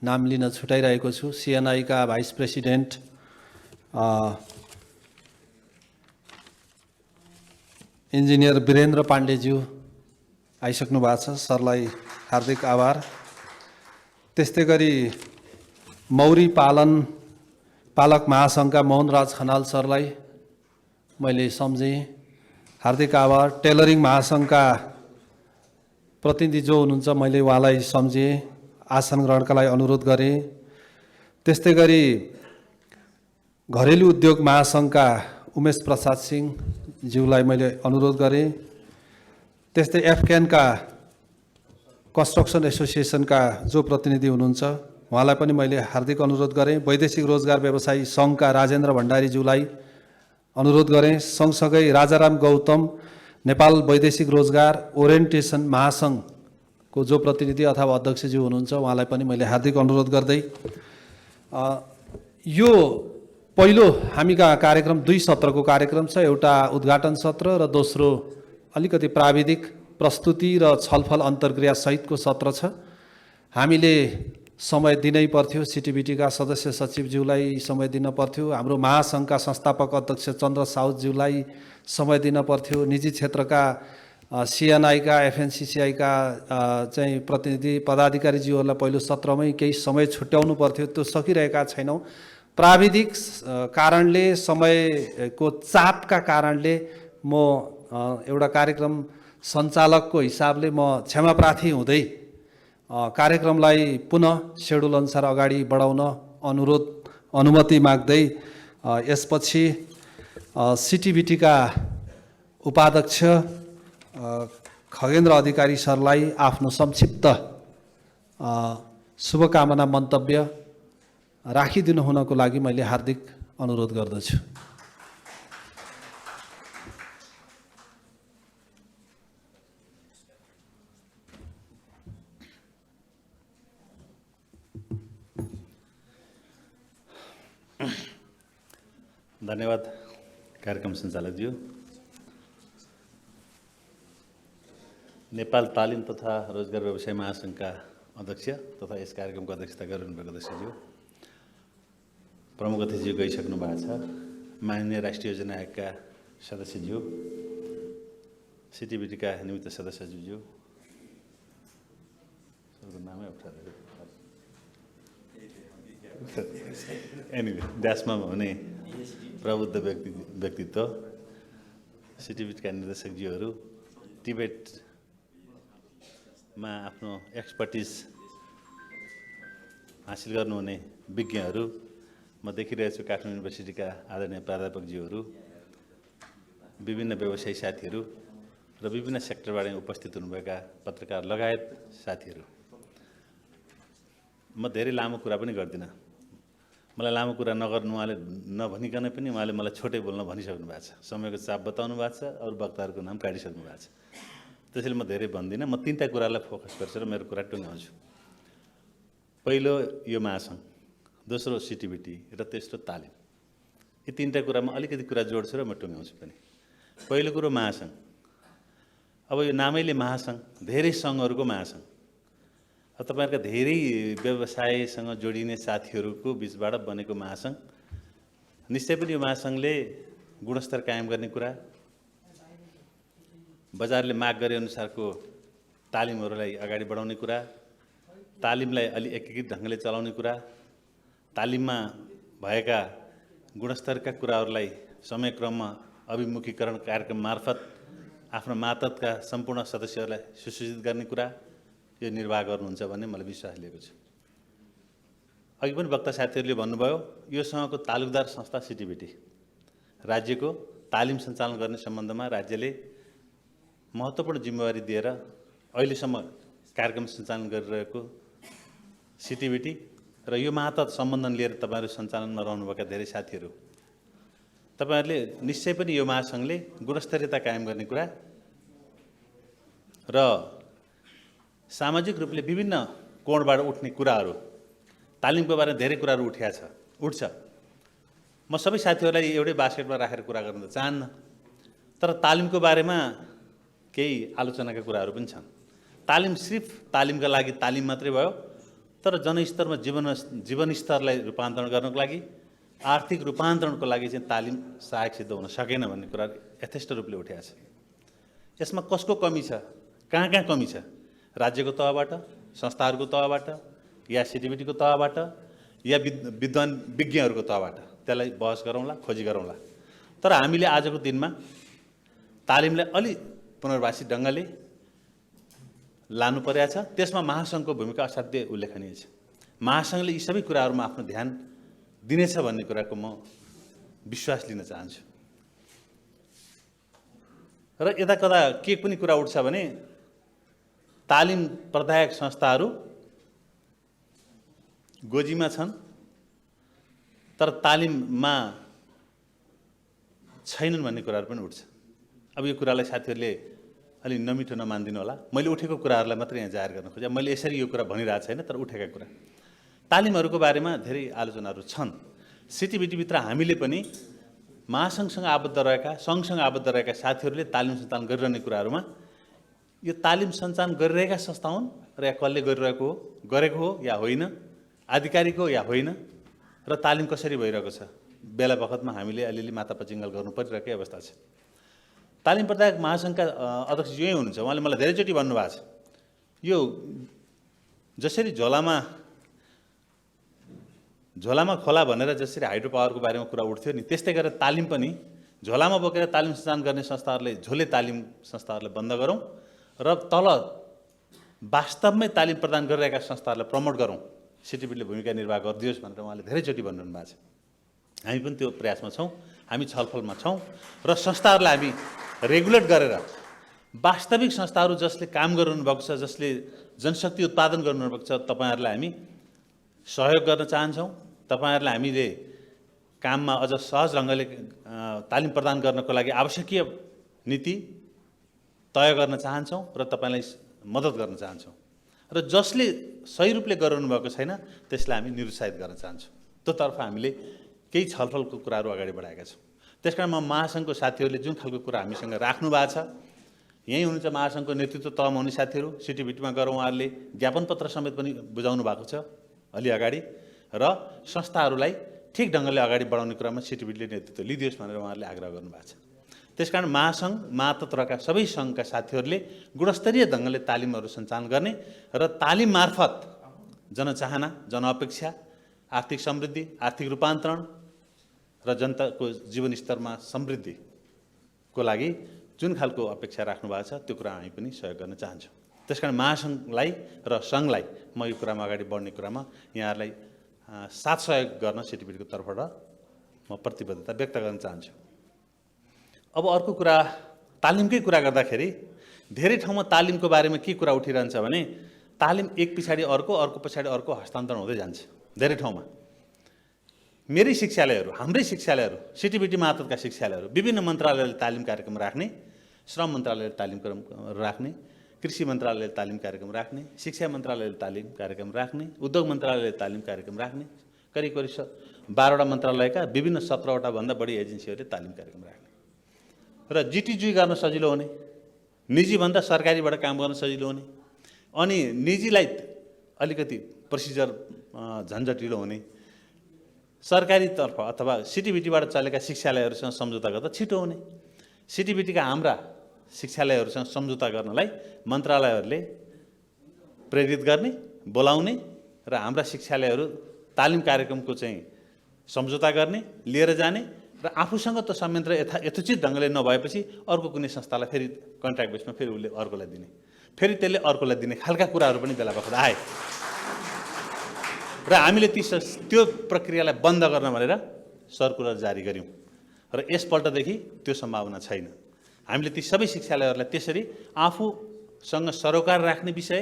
नाम लिन छुटाइरहेको छु। सिएनआईका भाइस प्रेसिडेन्ट इन्जिनियर वीरेन्द्र पाण्डेज्यू आइसक्नु भएको छ, सरलाई हार्दिक आभार। त्यस्तै गरी मौरी पालक महासङ्घका मोहनराज खनाल सरलाई मैले सम्झेँ, हार्दिक आभार। टेलरिङ महासङ्घका प्रतिनिधि जो हुनुहुन्छ मैले उहाँलाई सम्झेँ, आसन ग्रहणका लागि अनुरोध गरेँ। त्यस्तै गरी घरेलु उद्योग महासङ्घका उमेश प्रसाद सिंहज्यूलाई मैले अनुरोध गरेँ। त्यस्तै एफक्यानका कन्स्ट्रक्सन एसोसिएसनका जो प्रतिनिधि हुनुहुन्छ उहाँलाई पनि मैले हार्दिक अनुरोध गरेँ। वैदेशिक रोजगार व्यवसायी सङ्घका राजेन्द्र भण्डारीज्यूलाई अनुरोध गरेँ। सँगसँगै राजाराम गौतम नेपाल वैदेशिक रोजगार ओरिएन्टेसन महासङ्घको जो प्रतिनिधि अथवा अध्यक्षज्यू हुनुहुन्छ उहाँलाई पनि मैले हार्दिक अनुरोध गर्दै यो पहिलो हामीका कार्यक्रम 2 सत्रको कार्यक्रम छ। एउटा उद्घाटन सत्र र दोस्रो अलिकति प्राविधिक प्रस्तुति र छलफल अन्तर्क्रिया सहितको सत्र छ। हामीले समय दिनै पर्थ्यो, सिटिबिटीका सदस्य सचिवज्यूलाई समय दिन पर्थ्यो, हाम्रो महासङ्घका संस्थापक अध्यक्ष चन्द्र साउदज्यूलाई समय दिन पर्थ्यो, निजी क्षेत्रका सिएनआईका एफएनसिसिआईका चाहिँ प्रतिनिधि पदाधिकारीज्यूहरूलाई पहिलो सत्रमै केही समय छुट्याउनु पर्थ्यो, त्यो सकिरहेका छैनौँ। प्राविधिक कारणले, समयको चापका कारणले म एउटा कार्यक्रम सञ्चालकको हिसाबले म क्षमाप्रार्थी हुँदै कार्यक्रमलाई पुनः सेड्युल अनुसार अगाडि बढाउन अनुमति माग्दै यसपछि सिटिबिटीका उपाध्यक्ष खगेन्द्र अधिकारी सरलाई आफ्नो संक्षिप्त शुभकामना मन्तव्य राखिदिनु हुनको लागि मैले हार्दिक अनुरोध गर्दछु। धन्यवाद कार्यक्रम सञ्चालकज्यू। नेपाल तालिम तथा रोजगार व्यवसाय महासङ्घका अध्यक्ष तथा यस कार्यक्रमको अध्यक्षता गरिरहनुभएको अध्यक्षज्यू, प्रमुख अतिथिज्यू गइसक्नु भएको छ, माननीय राष्ट्रिय योजना आयोगका सदस्यज्यू, सिटिबिटीका निमित्त सदस्यज्यू, नामै अप्ठ्यारो एनिवे ड्यासमा हुने प्रबुद्ध व्यक्तित्व, सिटिबिटीका निर्देशकज्यूहरू, टिबेटमा आफ्नो एक्सपर्टिज हासिल गर्नुहुने विज्ञहरू, म देखिरहेछु काठमाडौँ युनिभर्सिटीका आदरणीय प्राध्यापकज्यूहरू, विभिन्न व्यवसायी साथीहरू र विभिन्न सेक्टरबाट उपस्थित हुनुभएका पत्रकार लगायत साथीहरू, म धेरै लामो कुरा पनि गर्दिनँ। मलाई लामो कुरा नगर्नु उहाँले नभनिकन पनि उहाँले मलाई छोटै बोल्न भनिसक्नु भएको छ। समयको चाप बताउनु भएको छ, अरू वक्ताहरूको नाम काटिसक्नु भएको छ, त्यसैले म धेरै भन्दिनँ। म 3टा कुरालाई फोकस गर्छु र मेरो कुरा टुङ्ग्याउँछु। पहिलो यो महासङ्घ, दोस्रो सिटिबिटी र तेस्रो तालिम। यी 3टा कुरामा अलिकति कुरा जोड्छु र म टुङ्ग्याउँछु पनि। पहिलो कुरो महासङ्घ। अब यो नामैले महासङ्घ, धेरै सङ्घहरूको महासङ्घ। अब तपाईँहरूका धेरै व्यवसायसँग जोडिने साथीहरूको बिचबाट बनेको महासङ्घ। निश्चय पनि यो महासङ्घले गुणस्तर कायम गर्ने कुरा, बजारले माग गरे अनुसारको तालिमहरूलाई अगाडि बढाउने कुरा, तालिमलाई अलि एकीकृत ढङ्गले चलाउने कुरा, तालिममा भएका गुणस्तरका कुराहरूलाई समयक्रममा अभिमुखीकरण कार्यक्रम मार्फत आफ्नो मातहतका सम्पूर्ण सदस्यहरूलाई सुसूचित गर्ने कुरा, यो निर्वाह गर्नुहुन्छ भन्ने मलाई विश्वास लिएको छु। अघि पनि वक्ता साथीहरूले भन्नुभयो, योसँगको तालुकदार संस्था सिटिबिटी राज्यको तालिम सञ्चालन गर्ने सम्बन्धमा राज्यले महत्त्वपूर्ण जिम्मेवारी दिएर अहिलेसम्म कार्यक्रम सञ्चालन गरिरहेको सिटिबिटी र यो मातहत सम्बन्धन लिएर तपाईँहरू सञ्चालनमा रहनुभएका धेरै साथीहरू, तपाईँहरूले निश्चय पनि यो महासङ्घले गुणस्तरीयता कायम गर्ने कुरा र सामाजिक रूपले विभिन्न कोणबाट उठ्ने कुराहरू, तालिमको बारेमा धेरै कुराहरू उठ्छ। म सबै साथीहरूलाई एउटै बास्केटमा राखेर कुरा गर्न त चाहन्न, तर तालिमको बारेमा केही आलोचनाका कुराहरू पनि छन्। तालिम सिर्फ तालिमका लागि तालिम मात्रै भयो, तर जनस्तरमा जीवनस्तरलाई रूपान्तरण गर्नको लागि, आर्थिक रूपान्तरणको लागि चाहिँ तालिम सहायक सिद्ध हुन सकेन भन्ने कुरा यथेष्ट रूपले उठेको छ। यसमा कसको कमी छ, कहाँ कहाँ कमी छ, राज्यको तहबाट, संस्थाहरूको तहबाट, या सिटिबिटीको तहबाट, या विद्वान विज्ञहरूको तहबाट, त्यसलाई बहस गरौँला, खोजी गरौँला। तर हामीले आजको दिनमा तालिमलाई अलि पुनर्वासित ढङ्गले लानु परेको छ। त्यसमा महासङ्घको भूमिका असाध्यै उल्लेखनीय छ। महासङ्घले यी सबै कुराहरूमा आफ्नो ध्यान दिनेछ भन्ने कुराको म विश्वास लिन चाहन्छु। र यता कता के पनि कुरा उठ्छ भने तालिम प्रदायक संस्थाहरू गोजीमा छन् तर तालिममा छैनन् भन्ने कुराहरू पनि उठ्छ। अब यो कुरालाई साथीहरूले अलि नमिठो नमानिदिनु होला, मैले उठेको कुराहरूलाई मात्रै यहाँ जाहेर गर्न खोजेँ। मैले यसरी यो कुरा भनिरहेको छैन, तर उठेका कुरा तालिमहरूको बारेमा धेरै आलोचनाहरू छन्। सिटिबिटीभित्र हामीले पनि महासङ्घसँग आबद्ध रहेका, सङ्घसँग आबद्ध रहेका साथीहरूले तालिम सञ्चालन गरिरहने कुराहरूमा यो तालिम सञ्चालन गरिरहेका संस्था हुन् र या कसले गरेको हो या होइन, आधिकारिक हो या होइन, र तालिम कसरी भइरहेको छ बेला बखतमा हामीले अलिअलि मातापचिङ्गल गर्नु परिरहेकै अवस्था छ। तालिम प्रदायक महासङ्घका अध्यक्ष यही हुनुहुन्छ, उहाँले मलाई धेरैचोटि भन्नुभएको छ यो जसरी झोलामा खोला भनेर जसरी हाइड्रो पावरको बारेमा कुरा उठ्थ्यो नि, त्यस्तै गरेर तालिम पनि झोलामा बोकेर तालिम सञ्चालन गर्ने संस्थाहरूले झोले तालिम संस्थाहरूलाई बन्द गरौँ र तल वास्तवमै तालिम प्रदान गरिरहेका संस्थाहरूलाई प्रमोट गरौँ, सिटिबिटीले भूमिका निर्वाह गरिदियोस् भनेर उहाँले धेरैचोटि भन्नुभएको छ। हामी पनि त्यो प्रयासमा छौँ, हामी छलफलमा छौँ र संस्थाहरूलाई हामी रेगुलेट गरेर वास्तविक संस्थाहरू जसले काम गरिरहनुभएको छ, जसले जनशक्ति उत्पादन गर्नुभएको छ, तपाईँहरूलाई हामी सहयोग गर्न चाहन्छौँ। तपाईँहरूलाई हामीले काममा अझ सहज ढङ्गले तालिम प्रदान गर्नको लागि आवश्यकीय नीति तय गर्न चाहन्छौँ र तपाईँलाई मद्दत गर्न चाहन्छौँ। र जसले सही रूपले गरिरहनु भएको छैन त्यसलाई हामी निरुत्साहित गर्न चाहन्छौँ। त्योतर्फ हामीले केही छलफलको कुराहरू अगाडि बढाएका छौँ। त्यसकारण म महासङ्घको साथीहरूले जुन खालको कुरा हामीसँग राख्नु भएको छ, यहीँ हुनुहुन्छ महासङ्घको नेतृत्व तहमा हुने साथीहरू, सिटिबिटीमा गएर उहाँहरूले ज्ञापन पत्र समेत पनि बुझाउनु भएको छ अलि अगाडि, र संस्थाहरूलाई ठिक ढङ्गले अगाडि बढाउने कुरामा सिटिबिटीले नेतृत्व लिदियोस् भनेर उहाँहरूले आग्रह गर्नुभएको छ। त्यसकारण महासङ्घ मातहतका सबै सङ्घका साथीहरूले गुणस्तरीय ढङ्गले तालिमहरू सञ्चालन गर्ने र तालिम मार्फत जनचाहना, जनअपेक्षा, आर्थिक समृद्धि, आर्थिक रूपान्तरण र जनताको जीवनस्तरमा समृद्धिको लागि जुन खालको अपेक्षा राख्नु भएको छ त्यो कुरा हामी पनि सहयोग गर्न चाहन्छौँ। त्यसकारण महासङ्घलाई र सङ्घलाई म यो कुरामा अगाडि बढ्ने कुरामा यहाँहरूलाई साथ सहयोग गर्न सिटिबिटीको तर्फबाट म प्रतिबद्धता व्यक्त गर्न चाहन्छु। अब अर्को कुरा, तालिमकै कुरा गर्दाखेरि धेरै ठाउँमा तालिमको बारेमा के कुरा उठिरहन्छ भने तालिम एक पछाडि अर्को, अर्को पछाडि अर्को हस्तान्तरण हुँदै जान्छ धेरै ठाउँमा। मेरै शिक्षालयहरू, हाम्रै शिक्षालयहरू, सिटिबिटी मातहतका शिक्षालयहरू विभिन्न मन्त्रालयले तालिम कार्यक्रम राख्ने, श्रम मन्त्रालयले तालिम राख्ने, कृषि मन्त्रालयले तालिम कार्यक्रम राख्ने, शिक्षा मन्त्रालयले तालिम कार्यक्रम राख्ने, उद्योग मन्त्रालयले तालिम कार्यक्रम राख्ने, करिब 12वटा मन्त्रालयका विभिन्न 17वटा भन्दा बढी एजेन्सीहरूले तालिम कार्यक्रम राख्ने र जिटिजुई गर्न सजिलो हुने, निजीभन्दा सरकारीबाट काम गर्न सजिलो हुने, अनि निजीलाई अलिकति प्रोसिजर झन्झटिलो हुने, सरकारीतर्फ अथवा सिटिबिटीबाट चलेका शिक्षालयहरूसँग सम्झौता गर्दा छिटो हुने, सिटिबिटीका हाम्रा शिक्षालयहरूसँग सम्झौता गर्नलाई मन्त्रालयहरूले प्रेरित गर्ने, बोलाउने र हाम्रा शिक्षालयहरू तालिम कार्यक्रमको चाहिँ सम्झौता गर्ने, लिएर जाने र आफूसँग त संयन्त्र यथोचित ढङ्गले नभएपछि अर्को कुनै संस्थालाई फेरि कन्ट्र्याक्ट बेसमा फेरि उसले अर्कोलाई दिने, फेरि त्यसले अर्कोलाई दिने खालका कुराहरू पनि बेला बखत आए र हामीले त्यो प्रक्रियालाई बन्द गर्न भनेर सर्कुलर जारी गऱ्यौँ र यसपल्टदेखि त्यो सम्भावना छैन। हामीले ती सबै शिक्षालयहरूलाई त्यसरी आफूसँग सरोकार राख्ने विषय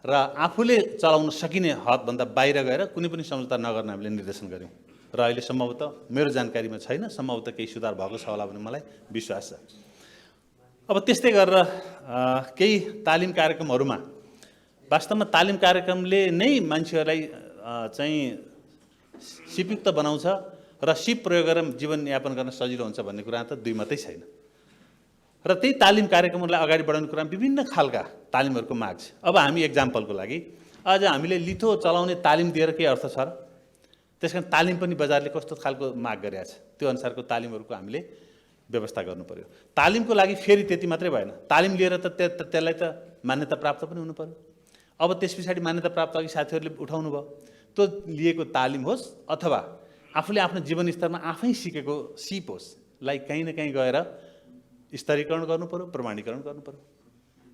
र आफूले चलाउन सकिने हदभन्दा बाहिर गएर कुनै पनि सम्झौता नगर्न हामीले निर्देशन गऱ्यौँ र अहिले सम्भवतः मेरो जानकारीमा छैन, सम्भवतः केही सुधार भएको छ होला भन्ने मलाई विश्वास छ। अब त्यस्तै गरेर केही तालिम कार्यक्रमहरूमा वास्तवमा तालिम कार्यक्रमले नै मान्छेहरूलाई चाहिँ सिपयुक्त बनाउँछ र सिप प्रयोग गरेर जीवनयापन गर्न सजिलो हुन्छ भन्ने कुरा त दुई मात्रै छैन र त्यही तालिम कार्यक्रमहरूलाई अगाडि बढाउने कुरामा विभिन्न खालका तालिमहरूको माग छ। अब हामी एक्जाम्पलको लागि आज हामीले लिथो चलाउने तालिम दिएर के अर्थ छ र? त्यसकारण तालिम पनि बजारले कस्तो खालको माग गरेको छ त्यो अनुसारको तालिमहरूको हामीले व्यवस्था गर्नु पर्यो। तालिमको लागि फेरि त्यति मात्रै भएन, तालिम लिएर त त्यसलाई त मान्यता प्राप्त पनि हुनु पर्यो। अब त्यस पछाडि मान्यता प्राप्त अघि साथीहरूले उठाउनु भयो, त्यो लिएको तालिम होस् अथवा आफूले आफ्नो जीवनस्तरमा आफै सिकेको सिप होस् लाई कहीँ न कहीँ गएर स्तरीकरण गर्नु पर्यो, प्रमाणीकरण गर्नु पर्यो।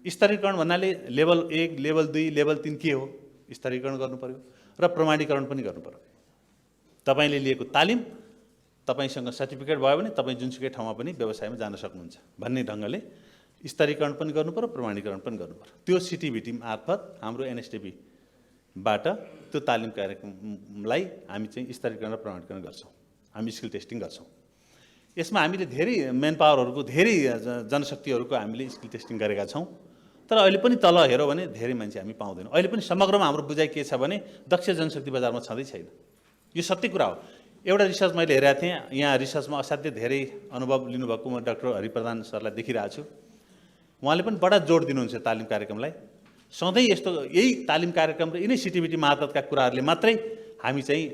स्तरीकरण भन्नाले लेभल 1, लेभल 2, लेभल 3 के हो? स्तरीकरण गर्नु पर्यो र प्रमाणीकरण पनि गर्नु पर्यो। तपाईले लिएको तालिम, तपाईसँग सर्टिफिकेट भयो भने तपाईँ जुनसुकै ठाउँमा पनि व्यवसायमा जान सक्नुहुन्छ भन्ने ढङ्गले स्तरीकरण पनि गर्नु पर्यो, प्रमाणीकरण पनि गर्नु पर्यो। त्यो सिटिभिटी मार्फत हाम्रो एनएसटिपीबाट त्यो तालिम कार्यक्रमलाई हामी चाहिँ स्तरीकरण र प्रमाणीकरण गर्छौँ। हामी स्किल टेस्टिङ गर्छौँ। यसमा हामीले धेरै मेन पावरहरूको, धेरै जनशक्तिहरूको हामीले स्किल टेस्टिङ गरेका छौँ। तर अहिले पनि तल हेरौँ भने धेरै मान्छे हामी पाउँदैनौँ। अहिले पनि समग्रमा हाम्रो बुझाइ के छ भने दक्ष जनशक्ति बजारमा छँदै छैन। यो सत्य कुरा हो। एउटा रिसर्च मैले हेरेको थिएँ, यहाँ रिसर्चमा असाध्यै धेरै अनुभव लिनुभएको म डाक्टर हरिप्रधान सरलाई देखिरहेको छु। उहाँले पनि बडा जोड दिनुहुन्छ तालिम कार्यक्रमलाई। सधैँ यस्तो यही तालिम कार्यक्रम र यिनै सिटिभिटी मार्फतका कुराहरूले मात्रै हामी चाहिँ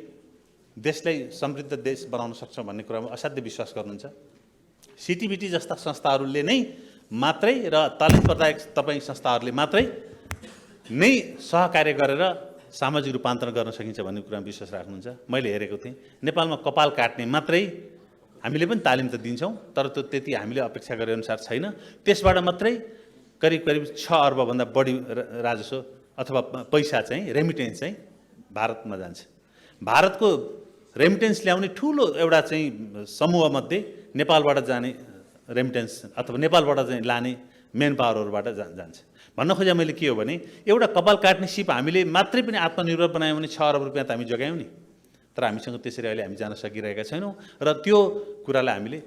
देशलाई समृद्ध देश बनाउन सक्छौँ भन्ने कुरामा असाध्यै विश्वास गर्नुहुन्छ। सिटिभिटी जस्ता संस्थाहरूले नै मात्रै र तालिम प्रदायक तपाईँ संस्थाहरूले मात्रै नै सहकार्य गरेर सामाजिक रूपान्तरण गर्न सकिन्छ भन्ने कुरामा विश्वास राख्नुहुन्छ। मैले हेरेको थिएँ नेपालमा कपाल काट्ने मात्रै हामीले पनि तालिम त दिन्छौँ, तर त्यो त्यति हामीले अपेक्षा गरे अनुसार छैन। त्यसबाट मात्रै करिब 6 अर्बभन्दा बढी राजस्व अथवा पैसा चाहिँ रेमिटेन्स चाहिँ भारतमा जान्छ। भारतको रेमिटेन्स ल्याउने ठुलो एउटा चाहिँ समूहमध्ये नेपालबाट जाने रेमिटेन्स अथवा नेपालबाट चाहिँ लाने मेन पावरहरूबाट जान्छ। भन्न खोजे मैले के हो भने एउटा कपाल काट्ने सिप हामीले मात्रै पनि आत्मनिर्भर बनायौँ भने 6 अरब रुपियाँ त हामी जोगायौँ नि। तर हामीसँग त्यसरी अहिले हामी जान सकिरहेका छैनौँ र त्यो कुरालाई हामीले